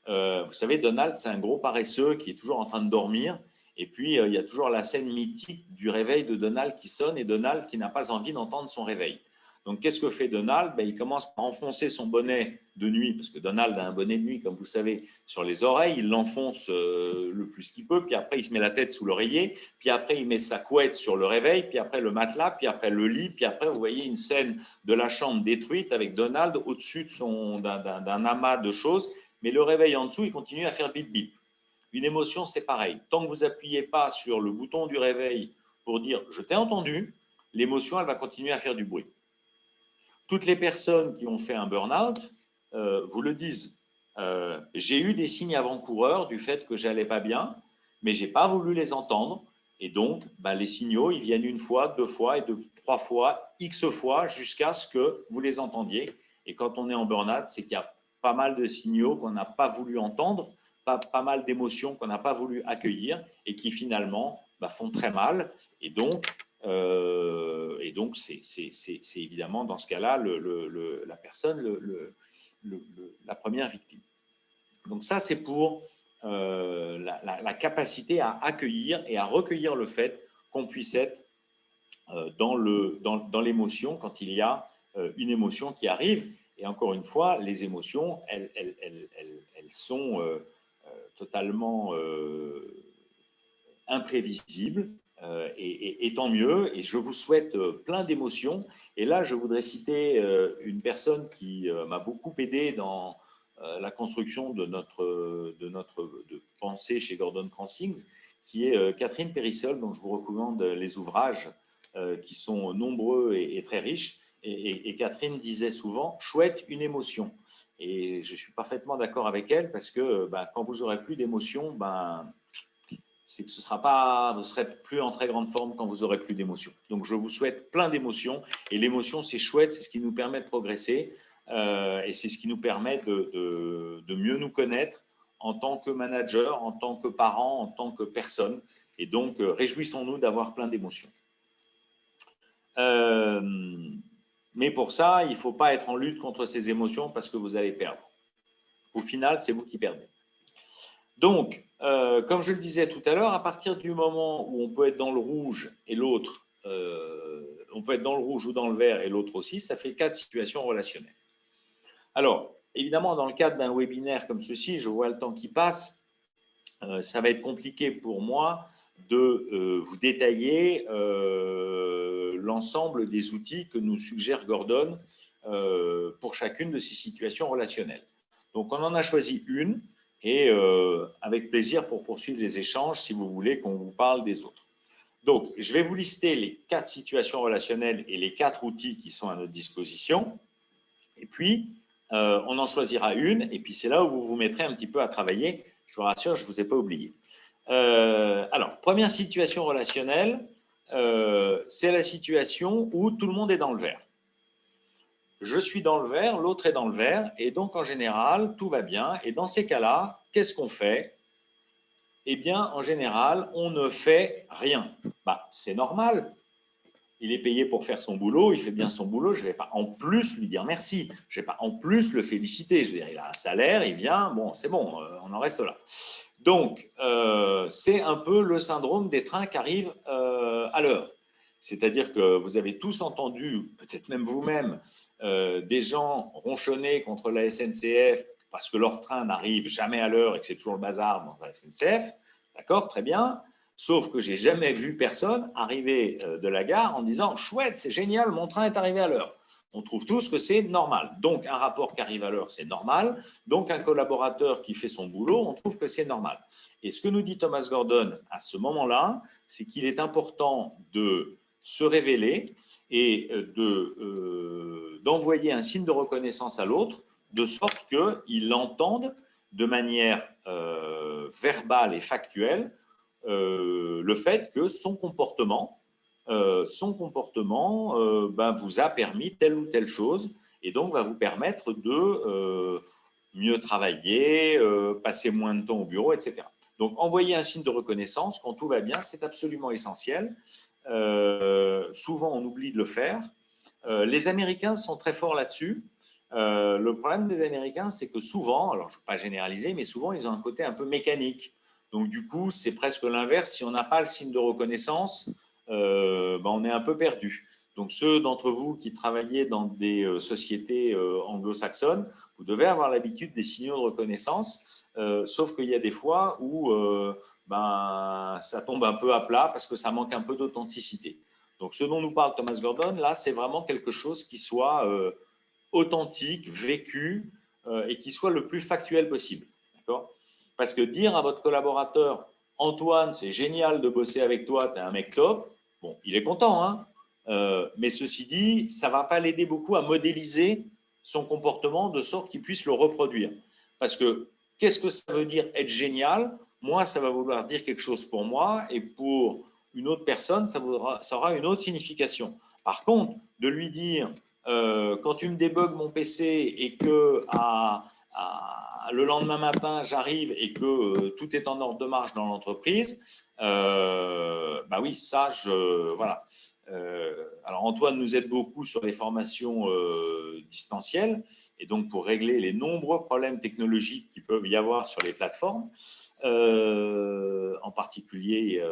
vous savez, Donald, c'est un gros paresseux qui est toujours en train de dormir. Et puis, il y a toujours la scène mythique du réveil de Donald qui sonne et Donald qui n'a pas envie d'entendre son réveil. Donc, qu'est-ce que fait Donald ? Il commence par enfoncer son bonnet de nuit, parce que Donald a un bonnet de nuit, comme vous savez, sur les oreilles. Il l'enfonce le plus qu'il peut, puis après, il se met la tête sous l'oreiller, puis après, il met sa couette sur le réveil, puis après, le matelas, puis après, le lit, puis après, vous voyez une scène de la chambre détruite avec Donald au-dessus d'un amas de choses, mais le réveil en dessous, il continue à faire bip bip. Une émotion, c'est pareil. Tant que vous n'appuyez pas sur le bouton du réveil pour dire « je t'ai entendu », l'émotion, elle va continuer à faire du bruit. Toutes les personnes qui ont fait un burn-out vous le disent. J'ai eu des signes avant-coureurs du fait que j'allais pas bien, mais j'ai pas voulu les entendre. Et donc, les signaux, ils viennent une fois, 2 fois et 3 fois, X fois, jusqu'à ce que vous les entendiez. Et quand on est en burn-out, c'est qu'il y a pas mal de signaux qu'on n'a pas voulu entendre, pas mal d'émotions qu'on n'a pas voulu accueillir et qui finalement font très mal. Et donc, c'est évidemment dans ce cas-là la personne, la première victime. Donc ça, c'est pour la capacité à accueillir et à recueillir le fait qu'on puisse être dans l'émotion quand il y a une émotion qui arrive. Et encore une fois, les émotions, elles sont totalement imprévisibles. Et tant mieux, et je vous souhaite plein d'émotions. Et là, je voudrais citer une personne qui m'a beaucoup aidé dans la construction de notre pensée chez Gordon Cransings, qui est Catherine Périssol, dont je vous recommande les ouvrages qui sont nombreux et très riches. Et Catherine disait souvent « chouette, une émotion ». Et je suis parfaitement d'accord avec elle, parce que quand vous n'aurez plus d'émotion, c'est que vous ne serez plus en très grande forme quand vous aurez plus d'émotions. Donc, je vous souhaite plein d'émotions. Et l'émotion, c'est chouette, c'est ce qui nous permet de progresser et c'est ce qui nous permet de mieux nous connaître en tant que manager, en tant que parent, en tant que personne. Et donc, réjouissons-nous d'avoir plein d'émotions. Mais pour ça, il ne faut pas être en lutte contre ces émotions parce que vous allez perdre. Au final, c'est vous qui perdez. Donc, comme je le disais tout à l'heure, à partir du moment où on peut être dans le rouge et l'autre, on peut être dans le rouge ou dans le vert et l'autre aussi, ça fait 4 situations relationnelles. Alors, évidemment, dans le cadre d'un webinaire comme ceci, je vois le temps qui passe, ça va être compliqué pour moi de vous détailler l'ensemble des outils que nous suggère Gordon pour chacune de ces situations relationnelles. Donc, on en a choisi une. Et avec plaisir pour poursuivre les échanges si vous voulez qu'on vous parle des autres. Donc, je vais vous lister les 4 situations relationnelles et les 4 outils qui sont à notre disposition. Et puis, on en choisira une et puis c'est là où vous vous mettrez un petit peu à travailler. Je vous rassure, je ne vous ai pas oublié. Alors, première situation relationnelle, c'est la situation où tout le monde est dans le vert. Je suis dans le vert, l'autre est dans le vert, et donc en général, tout va bien. Et dans ces cas-là, qu'est-ce qu'on fait? Eh bien, en général, on ne fait rien. C'est normal. Il est payé pour faire son boulot, il fait bien son boulot, je ne vais pas en plus lui dire merci, je ne vais pas en plus le féliciter. Je veux dire, il a un salaire, il vient, bon, c'est bon, on en reste là. Donc, c'est un peu le syndrome des trains qui arrivent à l'heure. C'est-à-dire que vous avez tous entendu, peut-être même vous-même, des gens ronchonner contre la SNCF parce que leur train n'arrive jamais à l'heure et que c'est toujours le bazar dans la SNCF. D'accord, très bien. Sauf que j'ai jamais vu personne arriver de la gare en disant « Chouette, c'est génial, mon train est arrivé à l'heure ». On trouve tous que c'est normal. Donc, un rapport qui arrive à l'heure, c'est normal. Donc, un collaborateur qui fait son boulot, on trouve que c'est normal. Et ce que nous dit Thomas Gordon à ce moment-là, c'est qu'il est important de se révéler et d'envoyer un signe de reconnaissance à l'autre, de sorte qu'il l'entende de manière verbale et factuelle le fait que son comportement vous a permis telle ou telle chose et donc va vous permettre de mieux travailler, passer moins de temps au bureau, etc. Donc, envoyer un signe de reconnaissance quand tout va bien, c'est absolument essentiel. Souvent, on oublie de le faire. Les Américains sont très forts là-dessus. Le problème des Américains, c'est que souvent, alors je ne veux pas généraliser, mais souvent, ils ont un côté un peu mécanique. Donc, du coup, c'est presque l'inverse. Si on n'a pas le signe de reconnaissance, on est un peu perdu. Donc, ceux d'entre vous qui travaillez dans des sociétés anglo-saxonnes, vous devez avoir l'habitude des signaux de reconnaissance, sauf qu'il y a des fois où ça tombe un peu à plat parce que ça manque un peu d'authenticité. Donc, ce dont nous parle Thomas Gordon, là, c'est vraiment quelque chose qui soit authentique, vécu et qui soit le plus factuel possible. D'accord ? Parce que dire à votre collaborateur « Antoine, c'est génial de bosser avec toi, tu es un mec top », bon, il est content, hein, mais ceci dit, ça ne va pas l'aider beaucoup à modéliser son comportement de sorte qu'il puisse le reproduire. Parce que qu'est-ce que ça veut dire être génial ? Moi, ça va vouloir dire quelque chose pour moi et pour une autre personne, ça aura une autre signification. Par contre, de lui dire quand tu me débugs mon PC et que le lendemain matin, j'arrive et que tout est en ordre de marche dans l'entreprise, oui, ça, voilà. Alors, Antoine nous aide beaucoup sur les formations distancielles et donc pour régler les nombreux problèmes technologiques qui peuvent y avoir sur les plateformes. En particulier,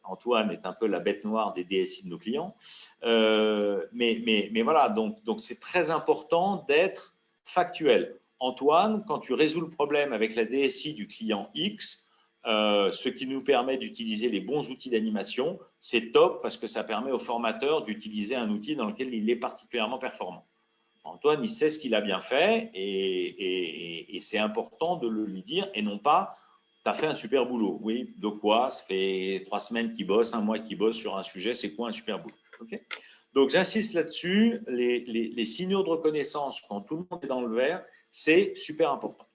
Antoine est un peu la bête noire des DSI de nos clients. Mais voilà, donc c'est très important d'être factuel. Antoine, quand tu résous le problème avec la DSI du client X, ce qui nous permet d'utiliser les bons outils d'animation, c'est top parce que ça permet au formateur d'utiliser un outil dans lequel il est particulièrement performant. Antoine, il sait ce qu'il a bien fait et c'est important de le lui dire et non pas « tu as fait un super boulot ». Oui, de quoi ? Ça fait 3 semaines qu'il bosse, 1 mois qu'il bosse sur un sujet, c'est quoi un super boulot ? Okay ? Donc, j'insiste là-dessus, les signaux de reconnaissance quand tout le monde est dans le vert, c'est super important.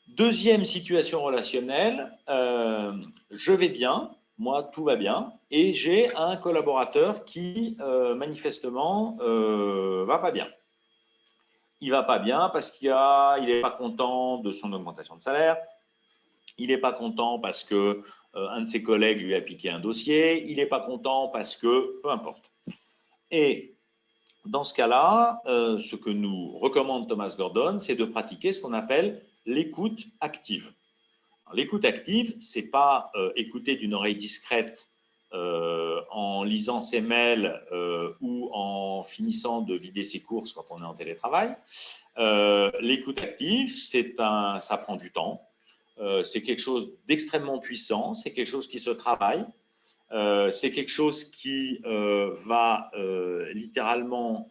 Deuxième situation relationnelle, je vais bien, moi tout va bien, et j'ai un collaborateur qui manifestement va pas bien. Il va pas bien parce qu'il n'est pas content de son augmentation de salaire, il n'est pas content parce que un de ses collègues lui a piqué un dossier, il n'est pas content parce que, peu importe. Et dans ce cas-là, ce que nous recommande Thomas Gordon, c'est de pratiquer ce qu'on appelle l'écoute active. L'écoute active, ce n'est pas écouter d'une oreille discrète en lisant ses mails ou en finissant de vider ses courses quand on est en télétravail. L'écoute active, ça prend du temps. C'est quelque chose d'extrêmement puissant, c'est quelque chose qui se travaille, c'est quelque chose qui va littéralement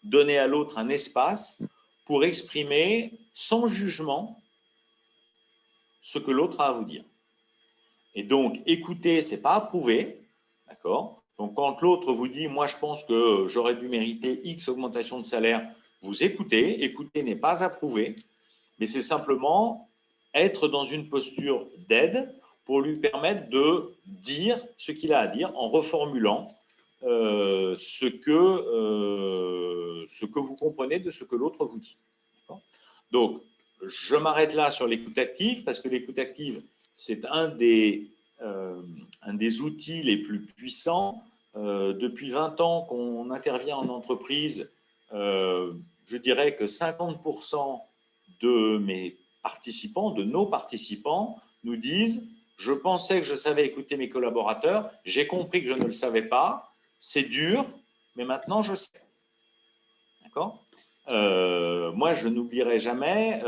donner à l'autre un espace pour exprimer sans jugement ce que l'autre a à vous dire. Et donc, écouter, ce n'est pas approuver, d'accord ? Donc, quand l'autre vous dit « moi, je pense que j'aurais dû mériter X augmentation de salaire », vous écoutez. Écouter n'est pas approuver, mais c'est simplement être dans une posture d'aide pour lui permettre de dire ce qu'il a à dire en reformulant ce que vous comprenez de ce que l'autre vous dit. Donc, je m'arrête là sur l'écoute active parce que l'écoute active, c'est un des outils les plus puissants. Depuis 20 ans qu'on intervient en entreprise, je dirais que 50% de mes participants, de nos participants, nous disent Je pensais que je savais écouter mes collaborateurs. J'ai compris que je ne le savais pas. C'est dur, mais maintenant, je sais. D'accord ? Moi, je n'oublierai jamais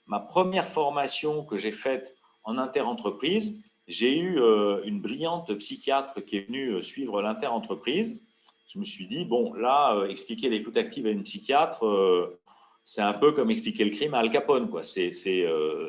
ma première formation que j'ai faite en interentreprise. J'ai eu une brillante psychiatre qui est venue suivre l'interentreprise. Je me suis dit, bon, là, expliquer l'écoute active à une psychiatre, c'est un peu comme expliquer le crime à Al Capone, quoi. C'est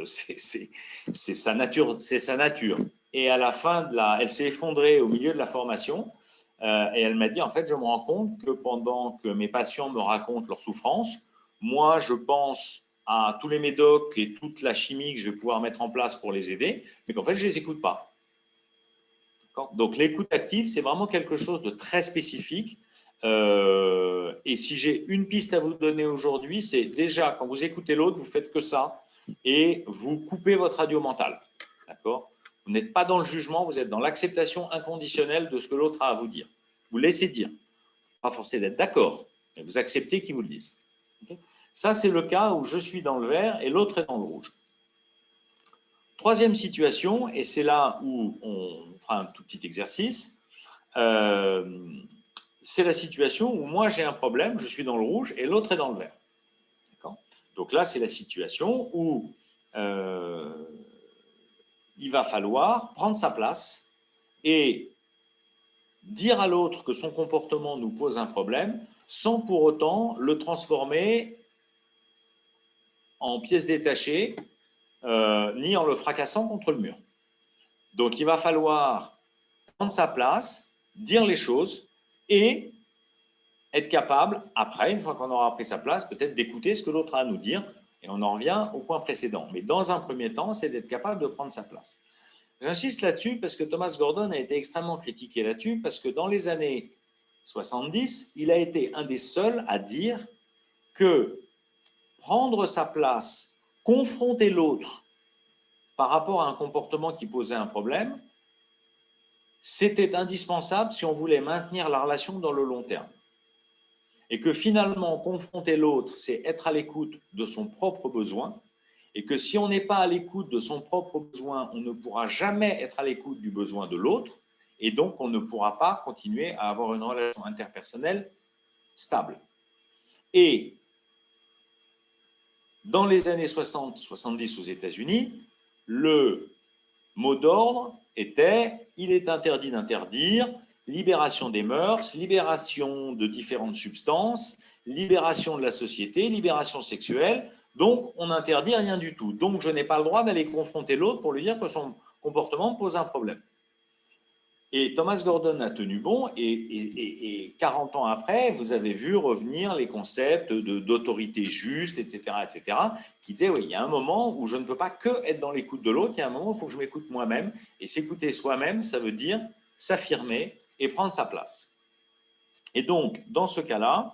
sa nature, c'est sa nature. Et à la fin elle s'est effondrée au milieu de la formation. Et elle m'a dit, en fait, je me rends compte que pendant que mes patients me racontent leurs souffrances, moi, je pense à tous les médocs et toute la chimie que je vais pouvoir mettre en place pour les aider, mais qu'en fait, je ne les écoute pas. Donc, l'écoute active, c'est vraiment quelque chose de très spécifique. Et si j'ai une piste à vous donner aujourd'hui, c'est déjà, quand vous écoutez l'autre, vous faites que ça et vous coupez votre radio mentale. D'accord ? Vous n'êtes pas dans le jugement, vous êtes dans l'acceptation inconditionnelle de ce que l'autre a à vous dire. Vous laissez dire. Pas forcé d'être d'accord, mais vous acceptez qu'ils vous le disent. Okay ? Ça, c'est le cas où je suis dans le vert et l'autre est dans le rouge. Troisième situation, et c'est là où on fera un tout petit exercice, c'est la situation où moi j'ai un problème, je suis dans le rouge et l'autre est dans le vert. Donc là, c'est la situation où il va falloir prendre sa place et dire à l'autre que son comportement nous pose un problème sans pour autant le transformer en pièces détachées ni en le fracassant contre le mur. Donc, il va falloir prendre sa place, dire les choses et être capable, après, une fois qu'on aura pris sa place, peut-être d'écouter ce que l'autre a à nous dire. Et on en revient au point précédent. Mais dans un premier temps, c'est d'être capable de prendre sa place. J'insiste là-dessus parce que Thomas Gordon a été extrêmement critiqué là-dessus, parce que dans les années 70, il a été un des seuls à dire que prendre sa place, confronter l'autre par rapport à un comportement qui posait un problème, c'était indispensable si on voulait maintenir la relation dans le long terme. Et que finalement, confronter l'autre, c'est être à l'écoute de son propre besoin, et que si on n'est pas à l'écoute de son propre besoin, on ne pourra jamais être à l'écoute du besoin de l'autre, et donc on ne pourra pas continuer à avoir une relation interpersonnelle stable. Et dans les années 60-70 aux États-Unis, le mot d'ordre était « il est interdit d'interdire », libération des mœurs, libération de différentes substances, libération de la société, libération sexuelle, donc on n'interdit rien du tout. Donc je n'ai pas le droit d'aller confronter l'autre pour lui dire que son comportement pose un problème. Et Thomas Gordon a tenu bon, et 40 ans après, vous avez vu revenir les concepts d'autorité juste, etc., qui disaient, oui, il y a un moment où je ne peux pas que être dans l'écoute de l'autre, il y a un moment où il faut que je m'écoute moi-même, et s'écouter soi-même, ça veut dire s'affirmer et prendre sa place. Et donc, dans ce cas-là,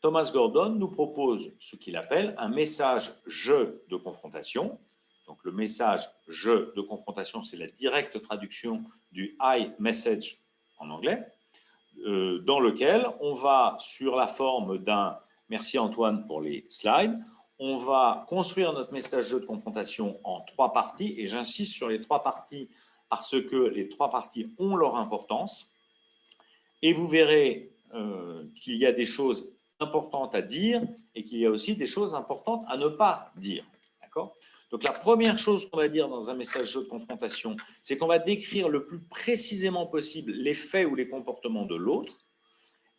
Thomas Gordon nous propose ce qu'il appelle un message « je » de confrontation. Donc, le message « je » de confrontation, c'est la directe traduction du « I message » en anglais, dans lequel on va, sur la forme d'un « merci Antoine pour les slides », on va construire notre message « je » de confrontation en 3 parties, et j'insiste sur les 3 parties parce que les 3 parties ont leur importance, et vous verrez qu'il y a des choses importantes à dire et qu'il y a aussi des choses importantes à ne pas dire. D'accord ? Donc, la première chose qu'on va dire dans un message de confrontation, c'est qu'on va décrire le plus précisément possible les faits ou les comportements de l'autre.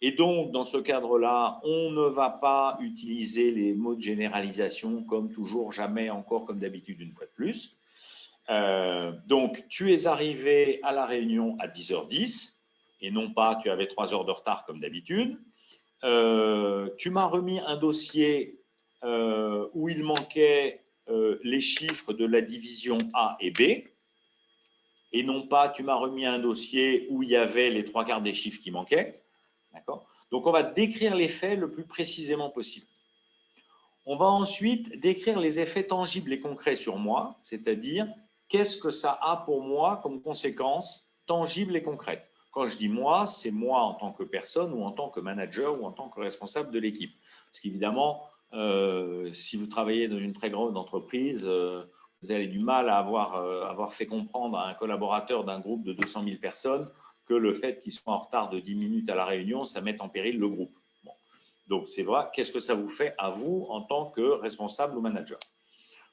Et donc, dans ce cadre-là, on ne va pas utiliser les mots de généralisation comme toujours, jamais, encore, comme d'habitude, une fois de plus. Donc, tu es arrivé à la réunion à 10h10 et non pas tu avais 3 heures de retard comme d'habitude. Tu m'as remis un dossier où il manquait les chiffres de la division A et B, et non pas tu m'as remis un dossier où il y avait les 3/4 des chiffres qui manquaient. D'accord ? Donc, on va décrire les faits le plus précisément possible. On va ensuite décrire les effets tangibles et concrets sur moi, c'est-à-dire qu'est-ce que ça a pour moi comme conséquence tangible et concrète. Quand je dis moi, c'est moi en tant que personne ou en tant que manager ou en tant que responsable de l'équipe. Parce qu'évidemment, si vous travaillez dans une très grande entreprise, vous avez du mal à avoir fait comprendre à un collaborateur d'un groupe de 200 000 personnes que le fait qu'il soit en retard de 10 minutes à la réunion, ça met en péril le groupe. Bon. Donc, c'est vrai, qu'est-ce que ça vous fait à vous en tant que responsable ou manager?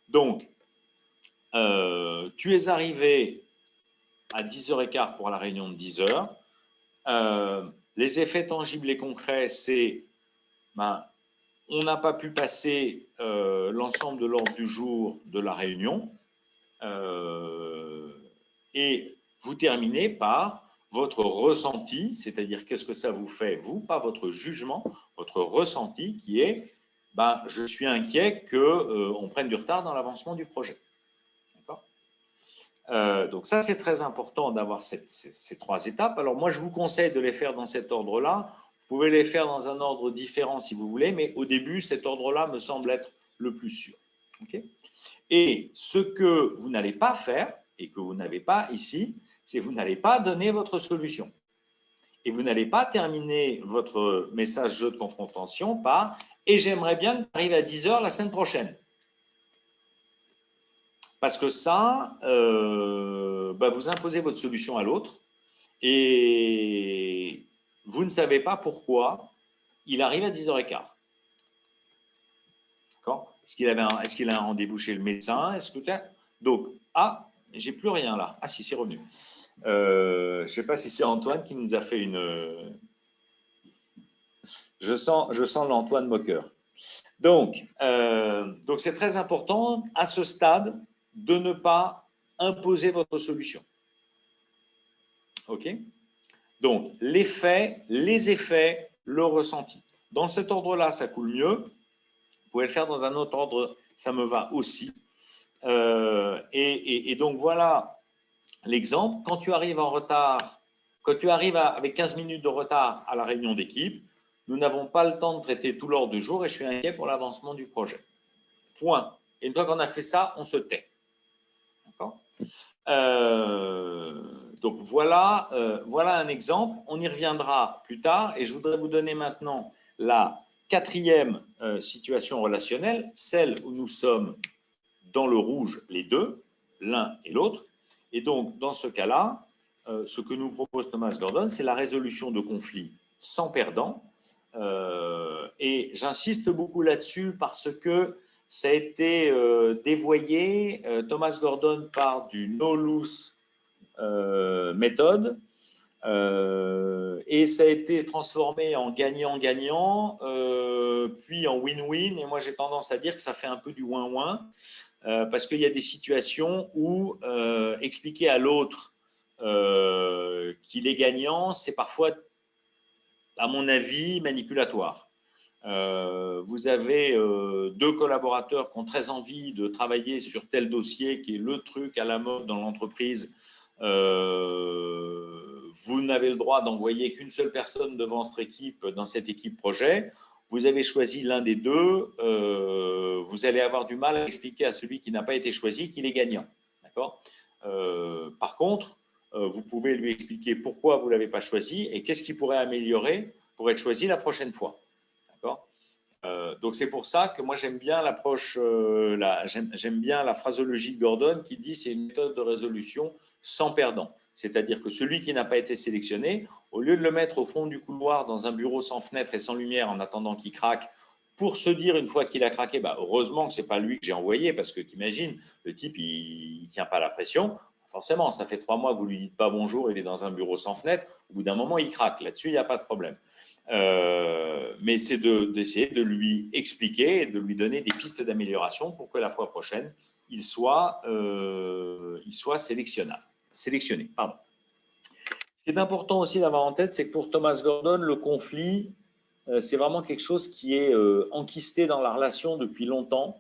Donc, tu es arrivé à 10h15 pour la réunion de 10h. Les effets tangibles et concrets, c'est on n'a pas pu passer l'ensemble de l'ordre du jour de la réunion et vous terminez par votre ressenti, c'est-à-dire qu'est-ce que ça vous fait, vous, pas votre jugement, votre ressenti qui est je suis inquiet qu'on prenne du retard dans l'avancement du projet. Donc ça, c'est très important d'avoir ces 3 étapes. Alors moi, je vous conseille de les faire dans cet ordre-là. Vous pouvez les faire dans un ordre différent si vous voulez, mais au début, cet ordre-là me semble être le plus sûr. Okay, et ce que vous n'allez pas faire, et que vous n'avez pas ici, c'est que vous n'allez pas donner votre solution. Et vous n'allez pas terminer votre message jeu de confrontation par « et j'aimerais bien arriver à 10h la semaine prochaine ». Parce que ça, vous imposez votre solution à l'autre et vous ne savez pas pourquoi il arrive à 10h15. D'accord ? Est-ce qu'il a un rendez-vous chez le médecin? Donc, j'ai plus rien là. Ah si, c'est revenu. Je ne sais pas si c'est Antoine qui nous a fait une… Je sens l'Antoine moqueur. Donc, c'est très important à ce stade de ne pas imposer votre solution. OK? Donc, les faits, les effets, le ressenti. Dans cet ordre-là, ça coule mieux. Vous pouvez le faire dans un autre ordre, ça me va aussi. Et donc, voilà l'exemple. Quand tu arrives en retard, quand tu arrives avec 15 minutes de retard à la réunion d'équipe, nous n'avons pas le temps de traiter tout l'ordre du jour et je suis inquiet pour l'avancement du projet. Point. Et une fois qu'on a fait ça, on se tait. D'accord ? Donc voilà un exemple. On y reviendra plus tard et je voudrais vous donner maintenant la 4e situation relationnelle, celle où nous sommes dans le rouge les deux, l'un et l'autre. Et donc dans ce cas-là, ce que nous propose Thomas Gordon, c'est la résolution de conflits sans perdant. Et j'insiste beaucoup là-dessus parce que ça a été dévoyé. Thomas Gordon part du no-lose méthode et ça a été transformé en gagnant-gagnant, puis en win-win. Et moi, j'ai tendance à dire que ça fait un peu du win-win parce qu'il y a des situations où expliquer à l'autre qu'il est gagnant, c'est parfois, à mon avis, manipulatoire. Vous avez 2 collaborateurs qui ont très envie de travailler sur tel dossier qui est le truc à la mode dans l'entreprise. Vous n'avez le droit d'envoyer qu'une seule personne devant votre équipe dans cette équipe projet. Vous avez choisi l'un des deux, vous allez avoir du mal à expliquer à celui qui n'a pas été choisi qu'il est gagnant. D'accord ? Par contre, vous pouvez lui expliquer pourquoi vous ne l'avez pas choisi et qu'est-ce qu'il pourrait améliorer pour être choisi la prochaine fois. Donc c'est pour ça que moi j'aime bien l'approche, j'aime bien la phrasologie de Gordon qui dit c'est une méthode de résolution sans perdant. C'est-à-dire que celui qui n'a pas été sélectionné, au lieu de le mettre au fond du couloir dans un bureau sans fenêtre et sans lumière en attendant qu'il craque, pour se dire une fois qu'il a craqué, heureusement que ce n'est pas lui que j'ai envoyé parce que t'imagines, le type il ne tient pas la pression. Forcément, ça fait 3 mois que vous ne lui dites pas bonjour, il est dans un bureau sans fenêtre, au bout d'un moment il craque. Là-dessus, il n'y a pas de problème. Mais c'est d'essayer de lui expliquer et de lui donner des pistes d'amélioration pour que la fois prochaine, il soit sélectionné. Ce qui est important aussi d'avoir en tête, c'est que pour Thomas Gordon, le conflit, c'est vraiment quelque chose qui est enquisté dans la relation depuis longtemps.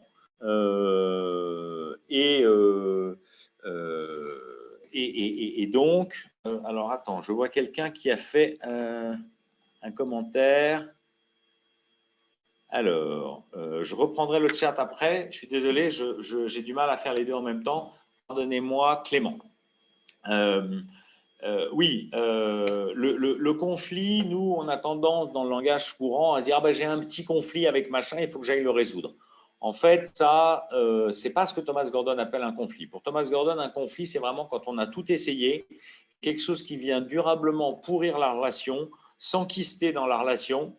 Et donc, alors attends, je vois quelqu'un qui a fait un commentaire. Alors, je reprendrai le chat après. Je suis désolé, j'ai du mal à faire les deux en même temps. Pardonnez-moi, Clément. Oui, le conflit, nous, on a tendance dans le langage courant à dire j'ai un petit conflit avec machin, il faut que j'aille le résoudre. En fait, ça, c'est pas ce que Thomas Gordon appelle un conflit. Pour Thomas Gordon, un conflit, c'est vraiment quand on a tout essayé, quelque chose qui vient durablement pourrir la relation, s'enquister dans la relation,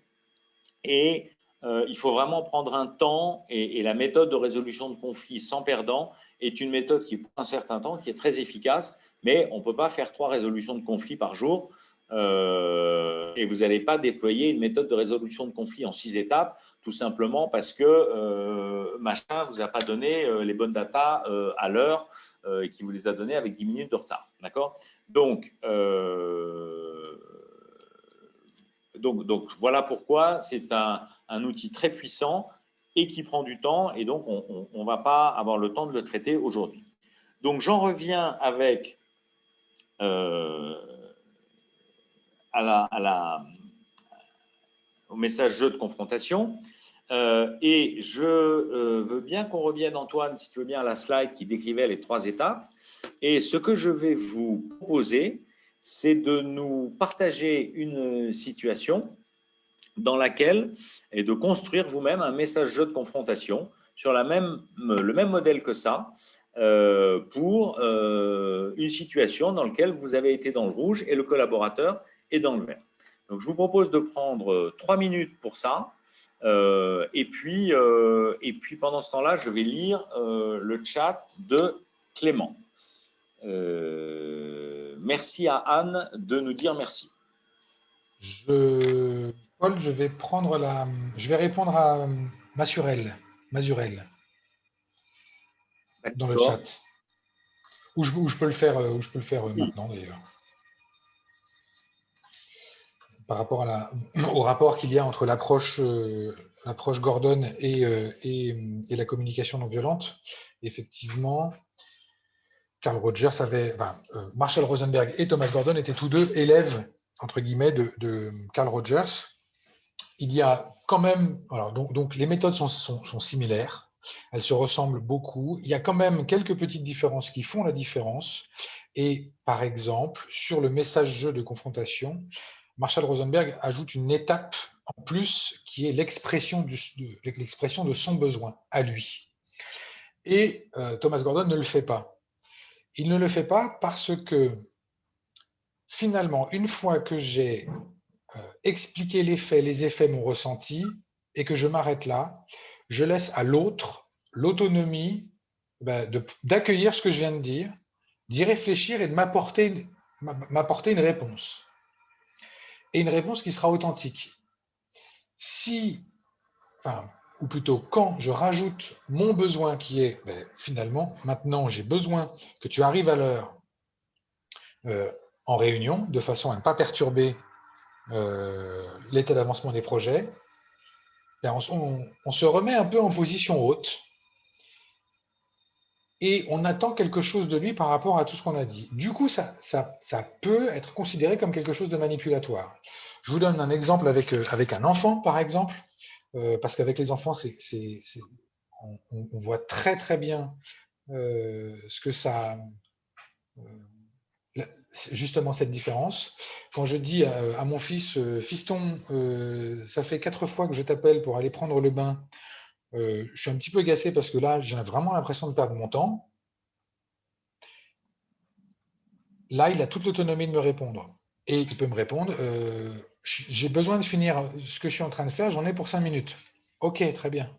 et il faut vraiment prendre un temps, et la méthode de résolution de conflits sans perdant est une méthode qui prend un certain temps, qui est très efficace, mais on ne peut pas faire 3 résolutions de conflits par jour, et vous n'allez pas déployer une méthode de résolution de conflits en 6 étapes, tout simplement parce que machin ne vous a pas donné les bonnes datas à l'heure, et qui vous les a données avec 10 minutes de retard. D'accord ? Donc, voilà pourquoi c'est un outil très puissant et qui prend du temps, et donc on ne va pas avoir le temps de le traiter aujourd'hui. Donc j'en reviens avec au message jeu de confrontation, et je veux bien qu'on revienne, Antoine, si tu veux bien, à la slide qui décrivait les 3 étapes, et ce que je vais vous proposer, c'est de nous partager une situation dans laquelle, et de construire vous-même un message jeu de confrontation sur le même modèle que ça, pour une situation dans laquelle vous avez été dans le rouge et le collaborateur est dans le vert. Donc, je vous propose de prendre 3 minutes pour ça, et puis pendant ce temps-là, je vais lire le chat de Clément. Merci à Anne de nous dire merci. Paul, je vais répondre à Mazurel dans le chat. Ou je peux le faire, maintenant d'ailleurs. Par rapport au rapport qu'il y a entre l'approche Gordon et la communication non violente, effectivement, Marshall Rosenberg et Thomas Gordon étaient tous deux élèves, entre guillemets, de Carl Rogers. Il y a quand même, donc les méthodes sont similaires, elles se ressemblent beaucoup. Il y a quand même quelques petites différences qui font la différence. Et par exemple, sur le message-jeu de confrontation, Marshall Rosenberg ajoute une étape en plus qui est l'expression de son besoin à lui. Et Thomas Gordon ne le fait pas. Il ne le fait pas parce que finalement, une fois que j'ai expliqué les effets, mon ressenti, et que je m'arrête là, je laisse à l'autre l'autonomie d'accueillir ce que je viens de dire, d'y réfléchir et de m'apporter une réponse. Et une réponse qui sera authentique. Ou plutôt quand je rajoute mon besoin qui est, finalement, maintenant j'ai besoin que tu arrives à l'heure en réunion, de façon à ne pas perturber l'état d'avancement des projets, on se remet un peu en position haute et on attend quelque chose de lui par rapport à tout ce qu'on a dit. Du coup, ça peut être considéré comme quelque chose de manipulatoire. Je vous donne un exemple avec un enfant, par exemple, parce qu'avec les enfants, on voit très très bien ce que ça... justement cette différence. Quand je dis à mon fils, fiston, ça fait 4 fois que je t'appelle pour aller prendre le bain, je suis un petit peu agacé parce que là, j'ai vraiment l'impression de perdre mon temps. Là, il a toute l'autonomie de me répondre. Et il peut me répondre, j'ai besoin de finir ce que je suis en train de faire, j'en ai pour 5 minutes. Ok, très bien.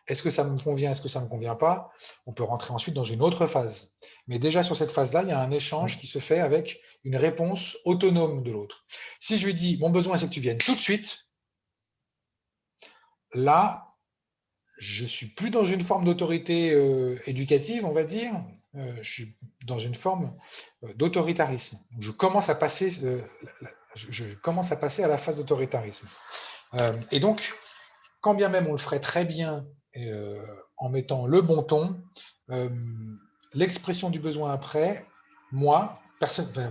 Est-ce que ça me convient, est-ce que ça ne me convient pas? On peut rentrer ensuite dans une autre phase. Mais déjà sur cette phase-là, il y a un échange qui se fait avec une réponse autonome de l'autre. Si je lui dis, mon besoin, c'est que tu viennes tout de suite, là, je ne suis plus dans une forme d'autorité éducative, on va dire. Je suis dans une forme d'autoritarisme. Je commence à passer à la phase d'autoritarisme. Et donc, quand bien même on le ferait très bien en mettant le bon ton, l'expression du besoin après, moi,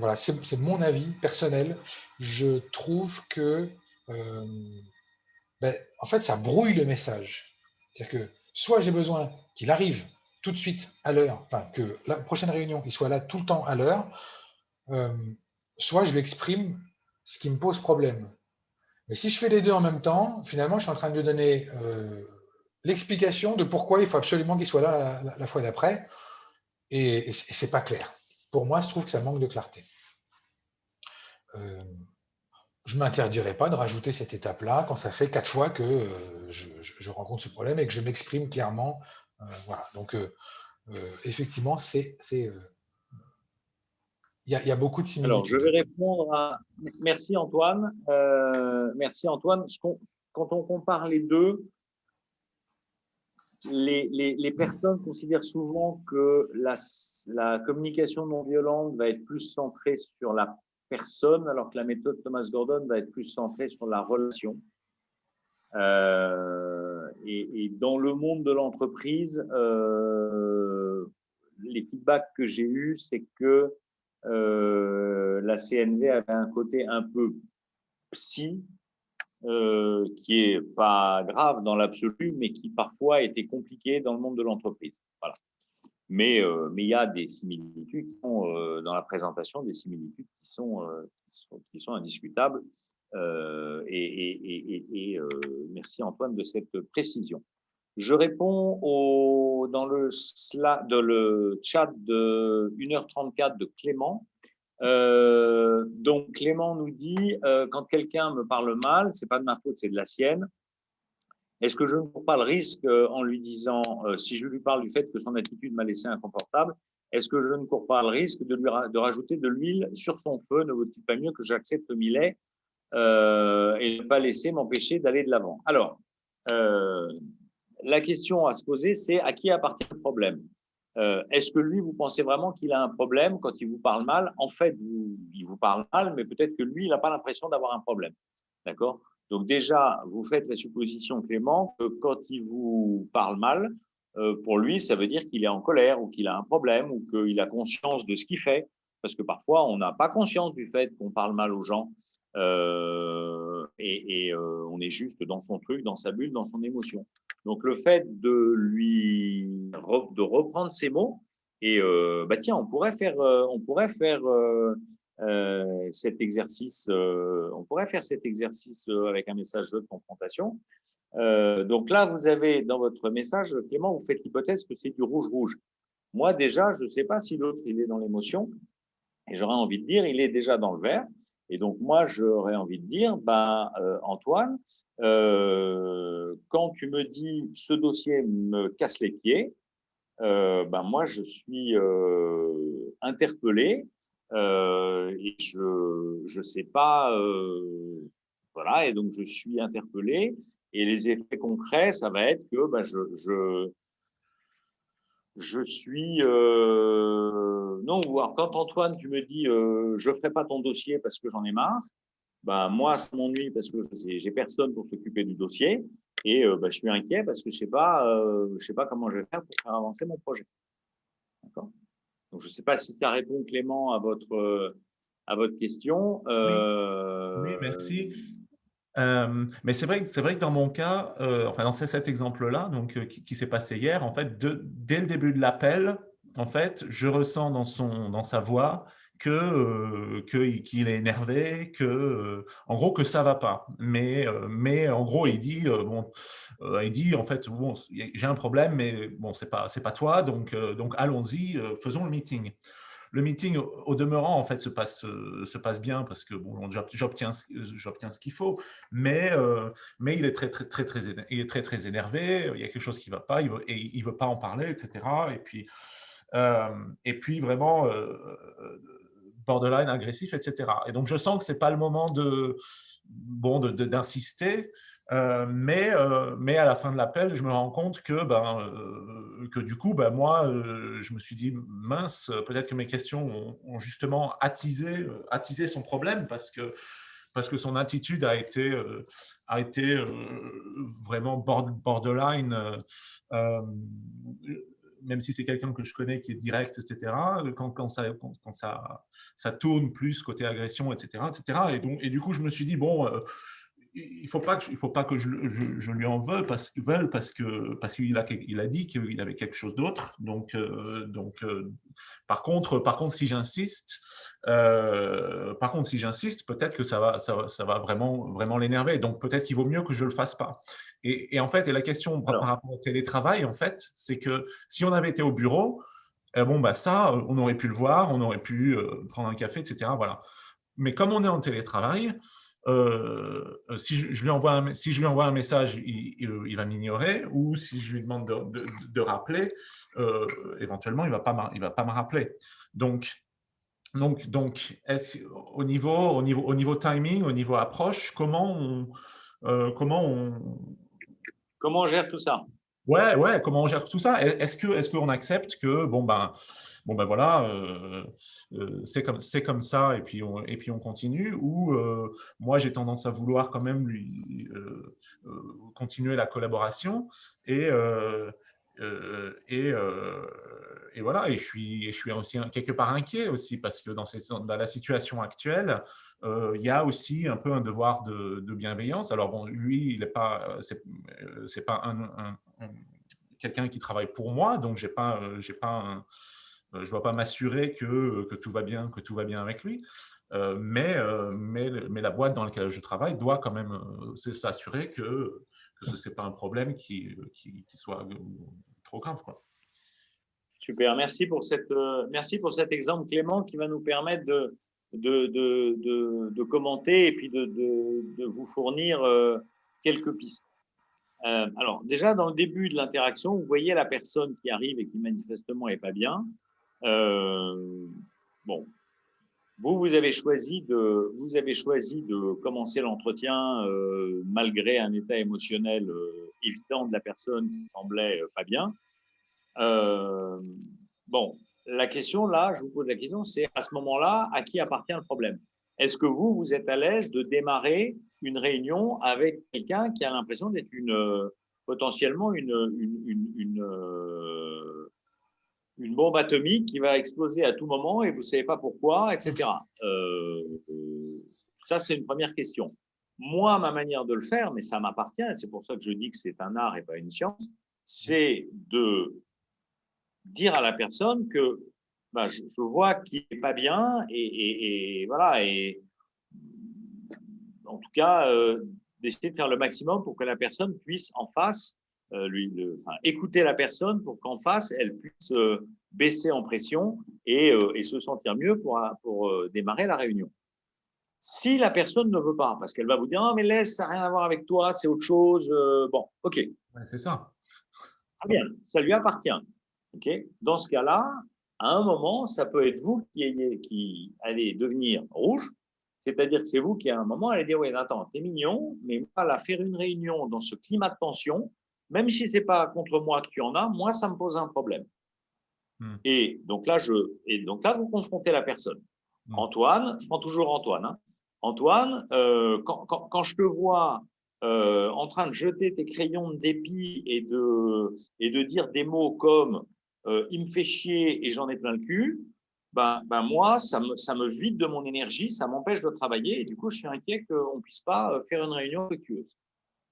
voilà, c'est mon avis personnel, je trouve que en fait, ça brouille le message. C'est-à-dire que soit j'ai besoin qu'il arrive tout de suite à l'heure, enfin que la prochaine réunion, il soit là tout le temps à l'heure, soit je lui exprime ce qui me pose problème. Mais si je fais les deux en même temps, finalement, je suis en train de lui donner l'explication de pourquoi il faut absolument qu'il soit là la fois d'après, et c'est pas clair. Pour moi, je trouve que ça manque de clarté. Je ne m'interdirai pas de rajouter cette étape-là quand ça fait 4 fois que je rencontre ce problème et que je m'exprime clairement. Voilà. Donc, effectivement, il y a beaucoup de Alors, je similitudes. vais répondre à… Merci Antoine. Merci Antoine. Quand on compare les deux, les personnes considèrent souvent que la communication non violente va être plus centrée sur la personne, alors que la méthode Thomas Gordon va être plus centrée sur la relation. Et dans le monde de l'entreprise, les feedbacks que j'ai eus, c'est que la CNV avait un côté un peu psy, qui est pas grave dans l'absolu, mais qui parfois était compliqué dans le monde de l'entreprise. Voilà. Mais il y a des similitudes dans la présentation, des similitudes qui sont indiscutables. Merci Antoine de cette précision. Je réponds dans le chat de 1h34 de Clément. Donc Clément nous dit quand quelqu'un me parle mal, c'est pas de ma faute, c'est de la sienne. Est-ce que je ne cours pas le risque en lui disant si je lui parle du fait que son attitude m'a laissé inconfortable, est-ce que je ne cours pas le risque de rajouter de l'huile sur son feu? Ne vaut-il pas mieux que j'accepte comme il est et ne pas laisser m'empêcher d'aller de l'avant? Alors, la question à se poser, c'est à qui appartient le problème? Est-ce que lui, vous pensez vraiment qu'il a un problème quand il vous parle mal? En fait, il vous parle mal, mais peut-être que lui, il n'a pas l'impression d'avoir un problème. D'accord? Donc déjà, vous faites la supposition, Clément, que quand il vous parle mal, pour lui, ça veut dire qu'il est en colère ou qu'il a un problème ou qu'il a conscience de ce qu'il fait. Parce que parfois, on n'a pas conscience du fait qu'on parle mal aux gens on est juste dans son truc, dans sa bulle, dans son émotion. Donc le fait de reprendre ces mots et bah tiens, on pourrait faire cet exercice. On pourrait faire cet exercice avec un message de confrontation. Donc là, vous avez dans votre message, Clément, vous faites l'hypothèse que c'est du rouge-rouge. Moi déjà, je ne sais pas si l'autre il est dans l'émotion et j'aurais envie de dire il est déjà dans le vert. Et donc, moi, j'aurais envie de dire, Antoine, quand tu me dis ce dossier me casse les pieds, moi, je suis interpellé et je sais pas, voilà, et donc je suis interpellé. Et les effets concrets, ça va être que je suis non. Alors, quand Antoine, tu me dis je ferai pas ton dossier parce que j'en ai marre, moi ça m'ennuie parce que j'ai personne pour s'occuper du dossier et je suis inquiet parce que je sais pas comment je vais faire pour faire avancer mon projet. D'accord. Donc je sais pas si ça répond Clément à votre question. Oui, merci. Mais c'est vrai que dans mon cas, enfin dans cet exemple-là, donc qui s'est passé hier, en fait, dès le début de l'appel, en fait, je ressens dans sa voix qu'il est énervé, en gros que ça va pas. Mais en gros, il dit en fait bon, j'ai un problème, mais bon, c'est pas toi, donc allons-y, faisons le meeting. Le meeting, au demeurant, en fait, se passe bien parce que bon, j'obtiens ce qu'il faut, mais il est il est très énervé. Il y a quelque chose qui ne va pas, il veut pas en parler, etc. Et puis vraiment borderline agressif, etc. Et donc je sens que c'est pas le moment d'insister. Mais à la fin de l'appel, je me rends compte que du coup, moi, je me suis dit, mince, peut-être que mes questions ont justement attisé son problème parce que son attitude a été vraiment borderline, même si c'est quelqu'un que je connais qui est direct, etc., quand ça tourne plus côté agression, etc. Et du coup, je me suis dit, bon, il faut pas que je lui en veuille parce qu'il a dit qu'il avait quelque chose d'autre. Donc, par contre, si j'insiste, peut-être que ça va vraiment l'énerver. Donc, peut-être qu'il vaut mieux que je le fasse pas. Et en fait, la question par rapport au télétravail, en fait, c'est que si on avait été au bureau, bon, bah ça, on aurait pu le voir, on aurait pu prendre un café, etc. Voilà. Mais comme on est en télétravail, si je lui envoie un message, il va m'ignorer, ou si je lui demande de rappeler, éventuellement, il va pas me rappeler. Donc, au niveau timing, au niveau approche, comment Comment on gère tout ça? Ouais, comment on gère tout ça? Est-ce qu'on accepte que bon ben voilà, c'est comme ça et puis on continue, ou moi j'ai tendance à vouloir quand même lui continuer la collaboration et voilà, et je suis aussi quelque part inquiet aussi parce que dans la situation actuelle, il y a aussi un peu un devoir de bienveillance. Alors bon, lui, il est pas, c'est pas quelqu'un qui travaille pour moi, donc je ne dois pas m'assurer que tout va bien, avec lui. Mais la boîte dans laquelle je travaille doit quand même s'assurer que ce n'est pas un problème qui soit trop grave, quoi. Super, merci pour cet exemple, Clément, qui va nous permettre de commenter et puis de vous fournir quelques pistes. Alors, déjà, dans le début de l'interaction, vous voyez la personne qui arrive et qui manifestement n'est pas bien. Bon, vous avez choisi de commencer l'entretien malgré un état émotionnel évident de la personne qui semblait pas bien. Bon, la question là, je vous pose la question, c'est à ce moment-là, à qui appartient le problème? Est-ce que vous êtes à l'aise de démarrer une réunion avec quelqu'un qui a l'impression d'être potentiellement une bombe atomique qui va exploser à tout moment et vous ne savez pas pourquoi, etc. Ça, c'est une première question. Moi, ma manière de le faire, mais ça m'appartient, c'est pour ça que je dis que c'est un art et pas une science, c'est de dire à la personne que je vois qu'il n'est pas bien et voilà, et en tout cas, d'essayer de faire le maximum pour que la personne puisse en face écouter la personne pour qu'en face, elle puisse baisser en pression et se sentir mieux pour démarrer la réunion. Si la personne ne veut pas, parce qu'elle va vous dire « Non, mais laisse, ça n'a rien à voir avec toi, c'est autre chose. » Bon, OK. Ouais, c'est ça. Très bien, ça lui appartient. Okay. Dans ce cas-là, à un moment, ça peut être vous qui allez devenir rouge, c'est-à-dire que c'est vous qui, à un moment, allez dire « Oui, attends, t'es mignon, mais voilà, faire une réunion dans ce climat de tension, même si ce n'est pas contre moi que tu en as, moi, ça me pose un problème. » Et donc là, vous confrontez la personne. Antoine, je prends toujours Antoine. Hein. Antoine, quand je te vois en train de jeter tes crayons de dépit et de dire des mots comme il me fait chier et j'en ai plein le cul, moi, ça me vide de mon énergie, ça m'empêche de travailler et du coup, je suis inquiet qu'on ne puisse pas faire une réunion fructueuse.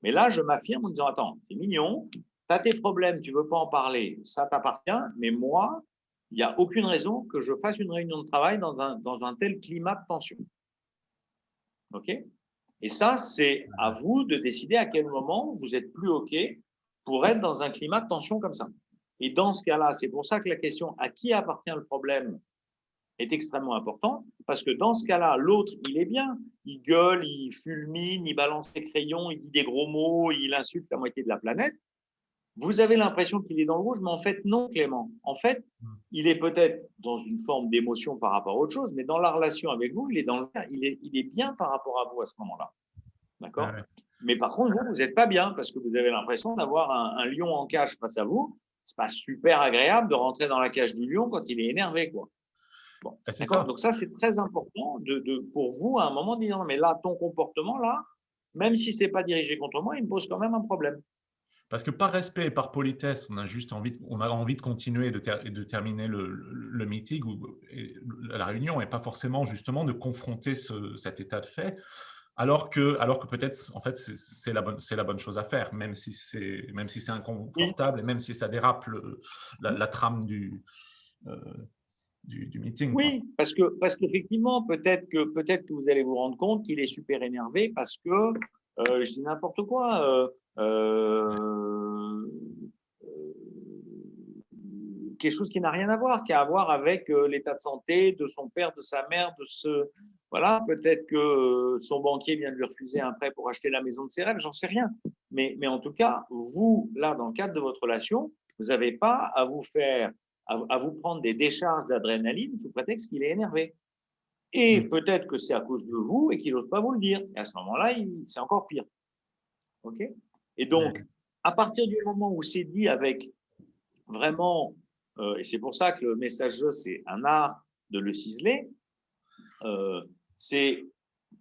Mais là, je m'affirme en disant, attends, t'es mignon, t'as tes problèmes, tu veux pas en parler, ça t'appartient, mais moi, il n'y a aucune raison que je fasse une réunion de travail dans un tel climat de tension. OK? Et ça, c'est à vous de décider à quel moment vous êtes plus OK pour être dans un climat de tension comme ça. Et dans ce cas-là, c'est pour ça que la question à qui appartient le problème est extrêmement importante, parce que dans ce cas-là, l'autre, il est bien. Il gueule, il fulmine, il balance ses crayons, il dit des gros mots, il insulte la moitié de la planète. Vous avez l'impression qu'il est dans le rouge, mais en fait, non, Clément. En fait, il est peut-être dans une forme d'émotion par rapport à autre chose, mais dans la relation avec vous, il est dans le vert. Il est bien par rapport à vous à ce moment-là. D'accord ? Ouais. Mais par contre, vous n'êtes pas bien parce que vous avez l'impression d'avoir un lion en cage face à vous. Ce n'est pas super agréable de rentrer dans la cage du lion quand il est énervé, quoi. Bon, ça. Donc ça, c'est très important pour vous, à un moment, de dire, mais là, ton comportement, là, même si ce n'est pas dirigé contre moi, il me pose quand même un problème. Parce que par respect et par politesse, on a envie de continuer et de terminer le meeting ou la réunion, et pas forcément justement de confronter cet état de fait Alors que peut-être, en fait, c'est la bonne chose à faire, même si c'est inconfortable et même si ça dérape la trame du meeting, quoi. Oui, parce qu'effectivement, peut-être que vous allez vous rendre compte qu'il est super énervé parce que, je dis n'importe quoi, quelque chose qui n'a rien à voir, qui a à voir avec l'état de santé de son père, de sa mère, voilà, peut-être que son banquier vient de lui refuser un prêt pour acheter la maison de ses rêves, j'en sais rien. Mais en tout cas, vous, là, dans le cadre de votre relation, vous n'avez pas à vous prendre des décharges d'adrénaline sous prétexte qu'il est énervé. Et peut-être que c'est à cause de vous et qu'il n'ose pas vous le dire. Et à ce moment-là, c'est encore pire. OK ? Et donc, à partir du moment où c'est dit avec vraiment, et c'est pour ça que le message jeu, c'est un art de le ciseler, c'est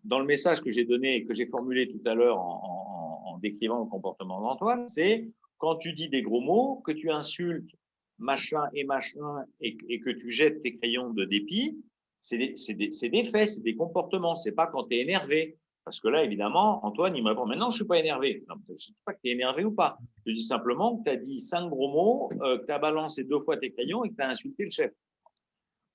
dans le message que j'ai donné, que j'ai formulé tout à l'heure en décrivant le comportement d'Antoine, c'est quand tu dis des gros mots, que tu insultes machin et que tu jettes tes crayons de dépit, c'est des faits, c'est des comportements, c'est pas quand tu es énervé. Parce que là, évidemment, Antoine, il me répond, mais non, je ne suis pas énervé. Non, je ne sais pas que tu es énervé ou pas. Je dis simplement que tu as dit 5 gros mots, que tu as balancé 2 fois tes crayons et que tu as insulté le chef.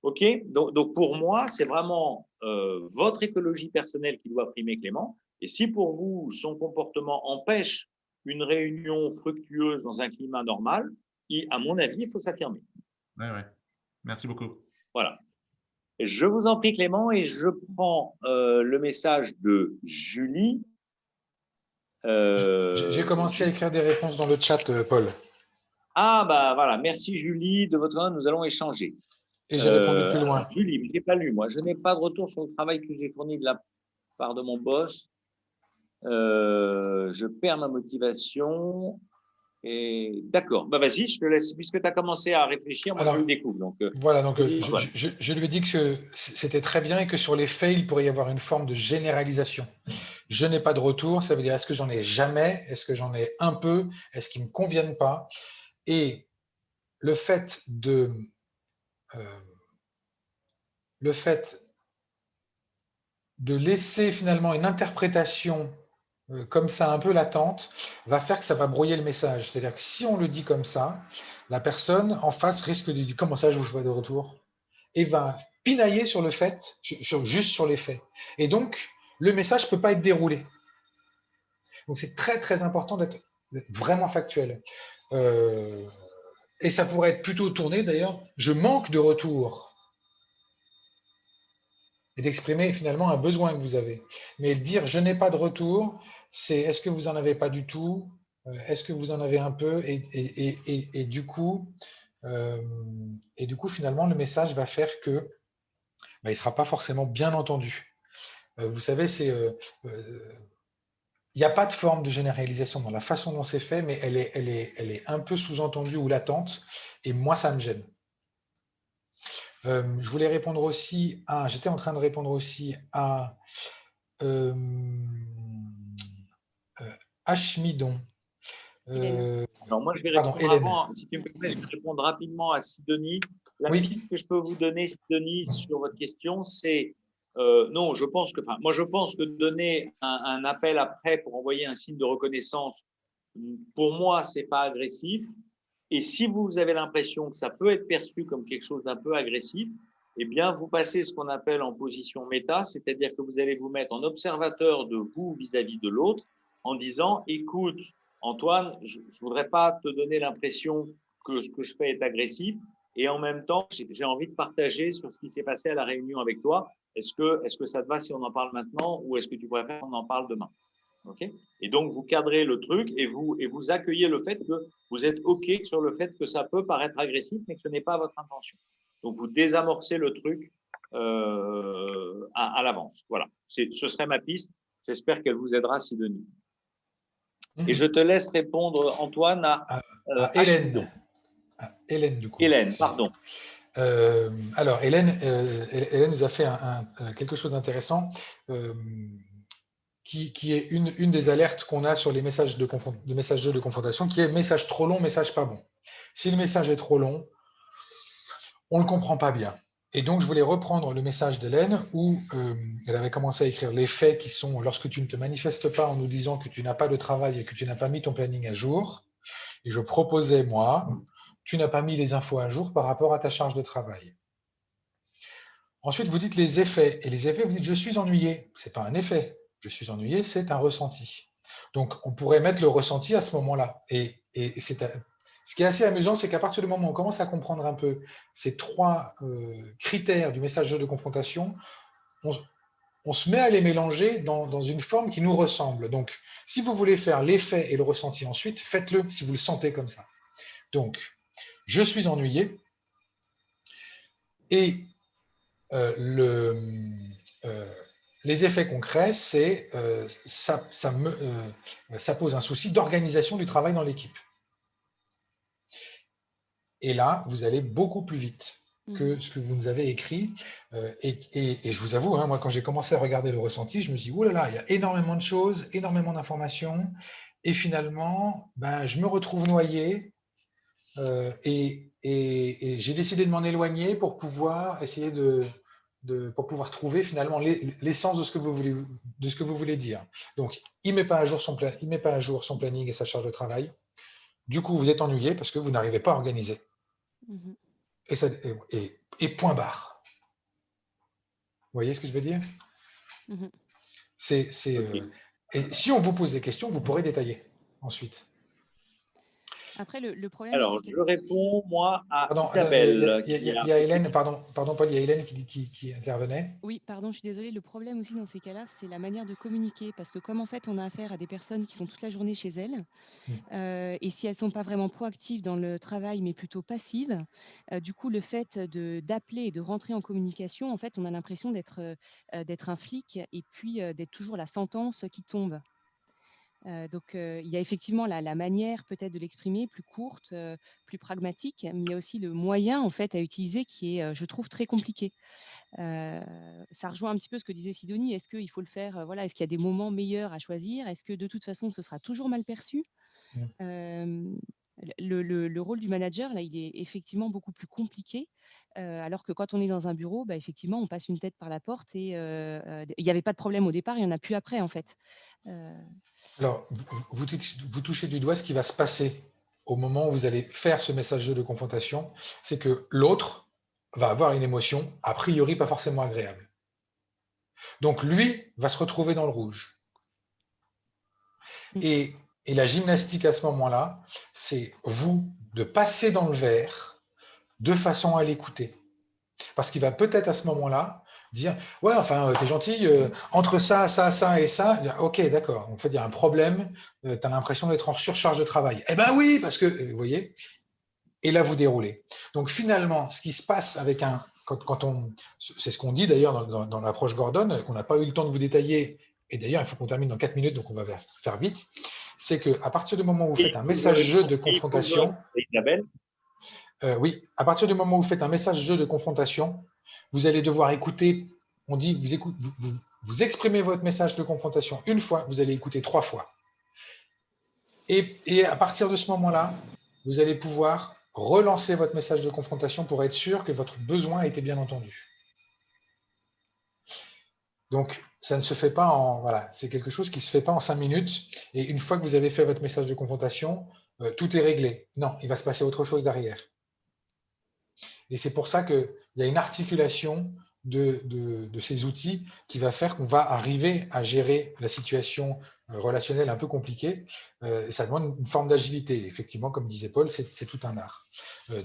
OK ? Donc, pour moi, c'est vraiment votre écologie personnelle qui doit primer Clément. Et si pour vous, son comportement empêche une réunion fructueuse dans un climat normal, à mon avis, il faut s'affirmer. Ouais. Merci beaucoup. Voilà. Je vous en prie, Clément, et je prends le message de Julie. J'ai commencé à écrire des réponses dans le chat, Paul. Ah, bah voilà, merci Julie, de votre nom, nous allons échanger. Et j'ai répondu plus loin. Julie, je n'ai pas lu, moi. Je n'ai pas de retour sur le travail que j'ai fourni de la part de mon boss. Je perds ma motivation. Et d'accord, bah vas-y, je te laisse, puisque tu as commencé à réfléchir, moi je le découvre. Donc, voilà, donc je lui ai dit que c'était très bien et que sur les faits, il pourrait y avoir une forme de généralisation. Je n'ai pas de retour, ça veut dire est-ce que j'en ai jamais, est-ce que j'en ai un peu, est-ce qu'ils ne me conviennent pas. Et le fait de laisser finalement une interprétation comme ça un peu latente, va faire que ça va brouiller le message. C'est-à-dire que si on le dit comme ça, la personne en face risque de dire « Comment ça, je ne vous fais pas de retour ?» et va pinailler sur le fait, juste sur les faits. Et donc, le message ne peut pas être déroulé. Donc, c'est très, très important d'être vraiment factuel. Et ça pourrait être plutôt tourné, d'ailleurs, « Je manque de retour » et d'exprimer finalement un besoin que vous avez. Mais dire « je n'ai pas de retour », c'est est-ce que vous n'en avez pas du tout, est-ce que vous en avez un peu, et du coup, finalement, le message va faire que il ne sera pas forcément bien entendu. Vous savez, il n'y a pas de forme de généralisation dans la façon dont c'est fait, mais elle est un peu sous-entendue ou latente, et moi, ça me gêne. Je voulais répondre aussi à, j'étais en train de répondre aussi à Ashmidon. Alors moi, je vais répondre avant, si tu me permets, je vais répondre rapidement à Sidonie. La piste que je peux vous donner, Sidonie, sur votre question, c'est non, je pense que donner un appel après pour envoyer un signe de reconnaissance, pour moi, c'est pas agressif. Et si vous avez l'impression que ça peut être perçu comme quelque chose d'un peu agressif, eh bien, vous passez ce qu'on appelle en position méta, c'est-à-dire que vous allez vous mettre en observateur de vous vis-à-vis de l'autre en disant « Écoute, Antoine, je ne voudrais pas te donner l'impression que ce que je fais est agressif et en même temps, j'ai envie de partager sur ce qui s'est passé à la réunion avec toi. Est-ce que ça te va si on en parle maintenant ou est-ce que tu préfères qu'on en parle demain ?» Okay. Et donc, vous cadrez le truc et vous accueillez le fait que vous êtes OK sur le fait que ça peut paraître agressif, mais que ce n'est pas votre intention. Donc, vous désamorcez le truc à l'avance. Voilà, ce serait ma piste. J'espère qu'elle vous aidera, Sidonie. Et je te laisse répondre, Antoine, à Hélène. Hélène, du coup. Hélène, pardon. Alors, Hélène nous a fait quelque chose d'intéressant. Qui est une des alertes qu'on a sur les messages de confrontation, qui est message trop long, message pas bon. Si le message est trop long, on ne le comprend pas bien. Et donc, je voulais reprendre le message d'Hélène où elle avait commencé à écrire les faits qui sont lorsque tu ne te manifestes pas en nous disant que tu n'as pas de travail et que tu n'as pas mis ton planning à jour. Et je proposais, moi, tu n'as pas mis les infos à jour par rapport à ta charge de travail. Ensuite, vous dites les effets. Et les effets, vous dites je suis ennuyé. Ce n'est pas un effet. Je suis ennuyé, c'est un ressenti. Donc, on pourrait mettre le ressenti à ce moment-là. Ce qui est assez amusant, c'est qu'à partir du moment où on commence à comprendre un peu ces trois critères du message de confrontation, on se met à les mélanger dans une forme qui nous ressemble. Donc, si vous voulez faire l'effet et le ressenti ensuite, faites-le si vous le sentez comme ça. Donc, je suis ennuyé et les effets concrets, c'est ça pose un souci d'organisation du travail dans l'équipe. Et là, vous allez beaucoup plus vite que ce que vous nous avez écrit. Et je vous avoue, hein, moi, quand j'ai commencé à regarder le ressenti, je me suis dit, oh là là, il y a énormément de choses, énormément d'informations. Et finalement, ben, je me retrouve noyé. Et j'ai décidé de m'en éloigner pour pouvoir essayer pour pouvoir trouver finalement l'essence de ce que vous voulez dire. Donc, il met pas à jour son planning et sa charge de travail. Du coup, vous êtes ennuyé parce que vous n'arrivez pas à organiser. Et point barre. Vous voyez ce que je veux dire? Okay. Et si on vous pose des questions, vous pourrez détailler ensuite. Après, le problème, alors, je réponds, moi, à Pardon, Isabelle. il y a Hélène, pardon Paul, il y a Hélène qui intervenait. Oui, pardon, je suis désolée. Le problème aussi dans ces cas-là, c'est la manière de communiquer. Parce que comme en fait, on a affaire à des personnes qui sont toute la journée chez elles, et si elles ne sont pas vraiment proactives dans le travail, mais plutôt passives, du coup, le fait d'appeler et de rentrer en communication, en fait, on a l'impression d'être un flic et puis d'être toujours la sentence qui tombe. Donc, il y a effectivement la manière peut-être de l'exprimer plus courte, plus pragmatique, mais il y a aussi le moyen en fait à utiliser qui est, je trouve, très compliqué. Ça rejoint un petit peu ce que disait Sidonie. Est-ce qu'il faut le faire, voilà, est-ce qu'il y a des moments meilleurs à choisir? Est-ce que de toute façon, ce sera toujours mal perçu? Le rôle du manager, là, il est effectivement beaucoup plus compliqué, alors que quand on est dans un bureau, bah, effectivement, on passe une tête par la porte et il n'y avait pas de problème au départ, il n'y en a plus après, en fait. Alors, vous touchez du doigt ce qui va se passer au moment où vous allez faire ce message de confrontation, c'est que l'autre va avoir une émotion, a priori pas forcément agréable. Donc, lui va se retrouver dans le rouge. Et la gymnastique à ce moment-là, c'est vous de passer dans le vert de façon à l'écouter. Parce qu'il va peut-être à ce moment-là dire « Ouais, enfin, t'es gentil, entre ça et ça, ok, d'accord, en fait, il y a un problème, t'as l'impression d'être en surcharge de travail. Eh ben oui, parce que, vous voyez, et là, vous déroulez. Donc finalement, ce qui se passe avec c'est ce qu'on dit d'ailleurs dans l'approche Gordon, qu'on n'a pas eu le temps de vous détailler, et d'ailleurs, il faut qu'on termine dans 4 minutes, donc on va faire vite, c'est qu'à partir du moment où vous faites un message-jeu de confrontation… Isabelle. Oui, à partir du moment où vous faites un message-jeu de confrontation, vous allez devoir écouter, on dit, vous exprimez votre message de confrontation une fois, vous allez écouter 3 fois. Et à partir de ce moment-là, vous allez pouvoir relancer votre message de confrontation pour être sûr que votre besoin a été bien entendu. Donc, ça ne se fait pas voilà, c'est quelque chose qui ne se fait pas en 5 minutes. Et une fois que vous avez fait votre message de confrontation, tout est réglé. Non, il va se passer autre chose derrière. Et c'est pour ça qu'il y a une articulation de ces outils qui va faire qu'on va arriver à gérer la situation relationnelle un peu compliquée. Ça demande une forme d'agilité. Effectivement, comme disait Paul, c'est tout un art.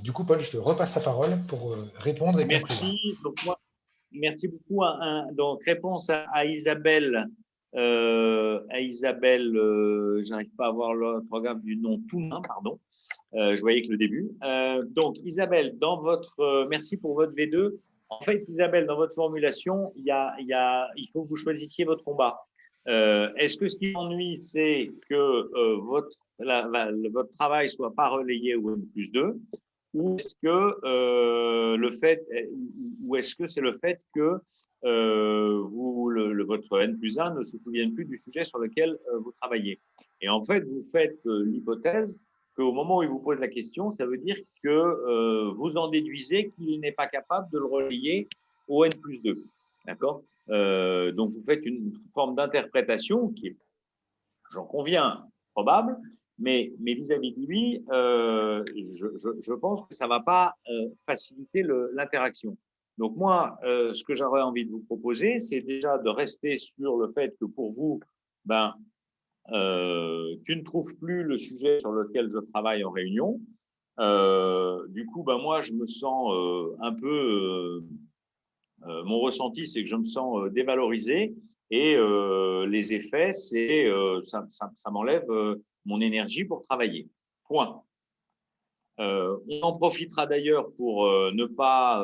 Du coup, Paul, je te repasse la parole pour répondre et conclure. Merci. Donc, merci beaucoup. Donc, réponse à Isabelle. Je n'arrive pas à voir le programme du nom Tounin, pardon. Je voyais que le début. Donc, Isabelle, merci pour votre V2. En fait, Isabelle, dans votre formulation, il faut que vous choisissiez votre combat. Est-ce que ce qui m'ennuie, c'est que votre travail soit pas relayé au N+2, ou est-ce que c'est le fait que votre N+1 ne se souvienne plus du sujet sur lequel vous travaillez? Et en fait, vous faites l'hypothèse qu'au moment où il vous pose la question, ça veut dire que vous en déduisez qu'il n'est pas capable de le relayer au N+2. D'accord ? Donc, vous faites une forme d'interprétation qui est, j'en conviens, probable, mais vis-à-vis de lui, je pense que ça ne va pas faciliter l'interaction. Donc moi, ce que j'aurais envie de vous proposer, c'est déjà de rester sur le fait que pour vous, tu ne trouves plus le sujet sur lequel je travaille en réunion. Du coup, moi, je me sens un peu… mon ressenti, c'est que je me sens dévalorisé et les effets, c'est ça m'enlève mon énergie pour travailler. Point. On en profitera d'ailleurs pour ne pas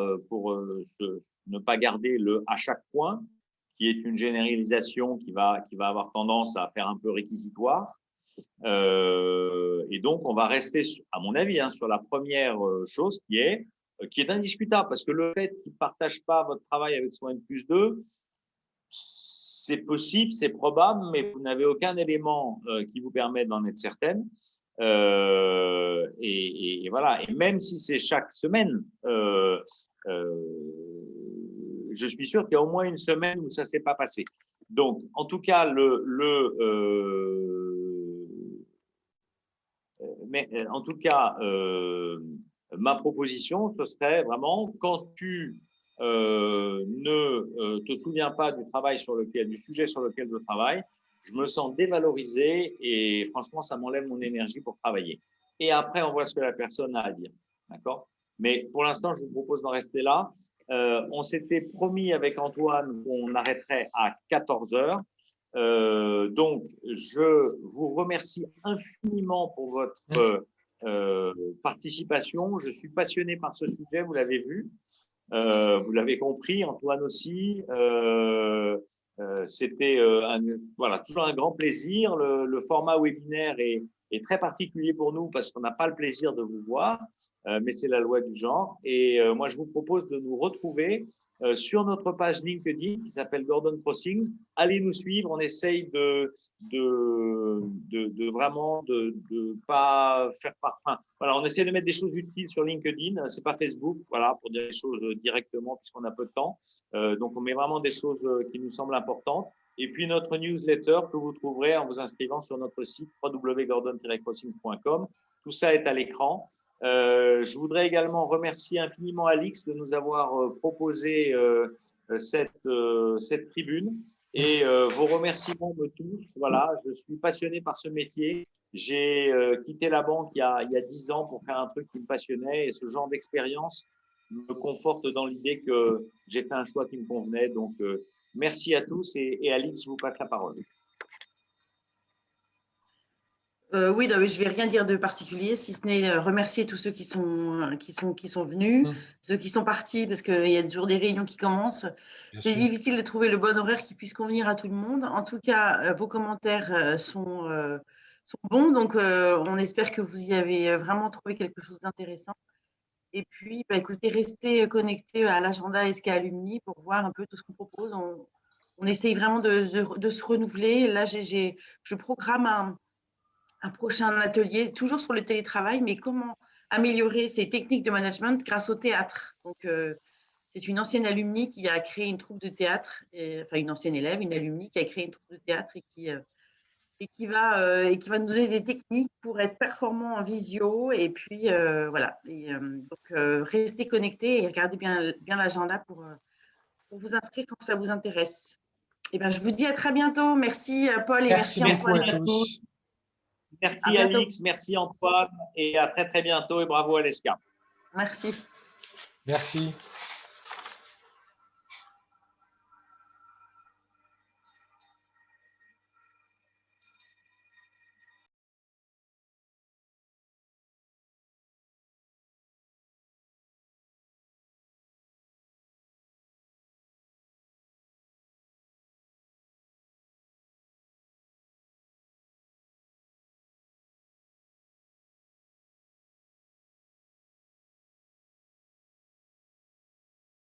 garder le à chaque point, qui est une généralisation qui va avoir tendance à faire un peu réquisitoire. Et donc, on va rester, à mon avis, sur la première chose qui est indiscutable, parce que le fait qu'il ne partage pas votre travail avec son N+2, c'est possible, c'est probable, mais vous n'avez aucun élément qui vous permet d'en être certaine. Et voilà. Et même si c'est chaque semaine, je suis sûr qu'il y a au moins une semaine où ça ne s'est pas passé. Donc, en tout cas, ma proposition, ce serait vraiment quand tu ne te souviens pas du sujet sur lequel je travaille, je me sens dévalorisé et franchement, ça m'enlève mon énergie pour travailler. Et après, on voit ce que la personne a à dire. D'accord ? Mais pour l'instant, je vous propose d'en rester là. On s'était promis avec Antoine qu'on arrêterait à 14 heures. Donc, je vous remercie infiniment pour votre participation. Je suis passionné par ce sujet, vous l'avez vu. Vous l'avez compris, Antoine aussi. C'était toujours un grand plaisir. Le format webinaire est très particulier pour nous parce qu'on n'a pas le plaisir de vous voir, mais c'est la loi du genre. Et moi, je vous propose de nous retrouver sur notre page LinkedIn qui s'appelle Gordon Crossings. Allez nous suivre. On essaye de vraiment de pas faire voilà, on essaie de mettre des choses utiles sur LinkedIn. C'est pas Facebook, voilà, pour dire les choses directement puisqu'on a peu de temps. Donc, on met vraiment des choses qui nous semblent importantes. Et puis, notre newsletter que vous trouverez en vous inscrivant sur notre site www.gordon-crossings.com. Tout ça est à l'écran. Je voudrais également remercier infiniment Alix de nous avoir proposé cette tribune et vos remerciements me touchent. Voilà, je suis passionné par ce métier. J'ai quitté la banque il y a 10 ans pour faire un truc qui me passionnait et ce genre d'expérience me conforte dans l'idée que j'ai fait un choix qui me convenait. Donc, merci à tous et Alix, je vous passe la parole. Oui, non, mais je ne vais rien dire de particulier, si ce n'est remercier tous ceux qui sont venus, ceux qui sont partis, parce qu'il y a toujours des réunions qui commencent. C'est difficile de trouver le bon horaire qui puisse convenir à tout le monde. En tout cas, vos commentaires sont bons, donc on espère que vous y avez vraiment trouvé quelque chose d'intéressant. Et puis, écoutez, restez connectés à l'agenda SK Alumni pour voir un peu tout ce qu'on propose. On essaye vraiment de se renouveler. Là, je programme un prochain atelier, toujours sur le télétravail, mais comment améliorer ces techniques de management grâce au théâtre. Donc, c'est une ancienne alumni qui a créé une troupe de théâtre, enfin une ancienne élève, une alumni qui a créé une troupe de théâtre et qui va nous donner des techniques pour être performant en visio. Et puis, voilà. Donc, restez connectés et regardez bien l'agenda pour vous inscrire quand ça vous intéresse. Et je vous dis à très bientôt. Merci Paul et merci Antoine. Merci beaucoup à tous. Merci Alix, merci Antoine et à très très bientôt et bravo à l'ESCA. Merci. Merci.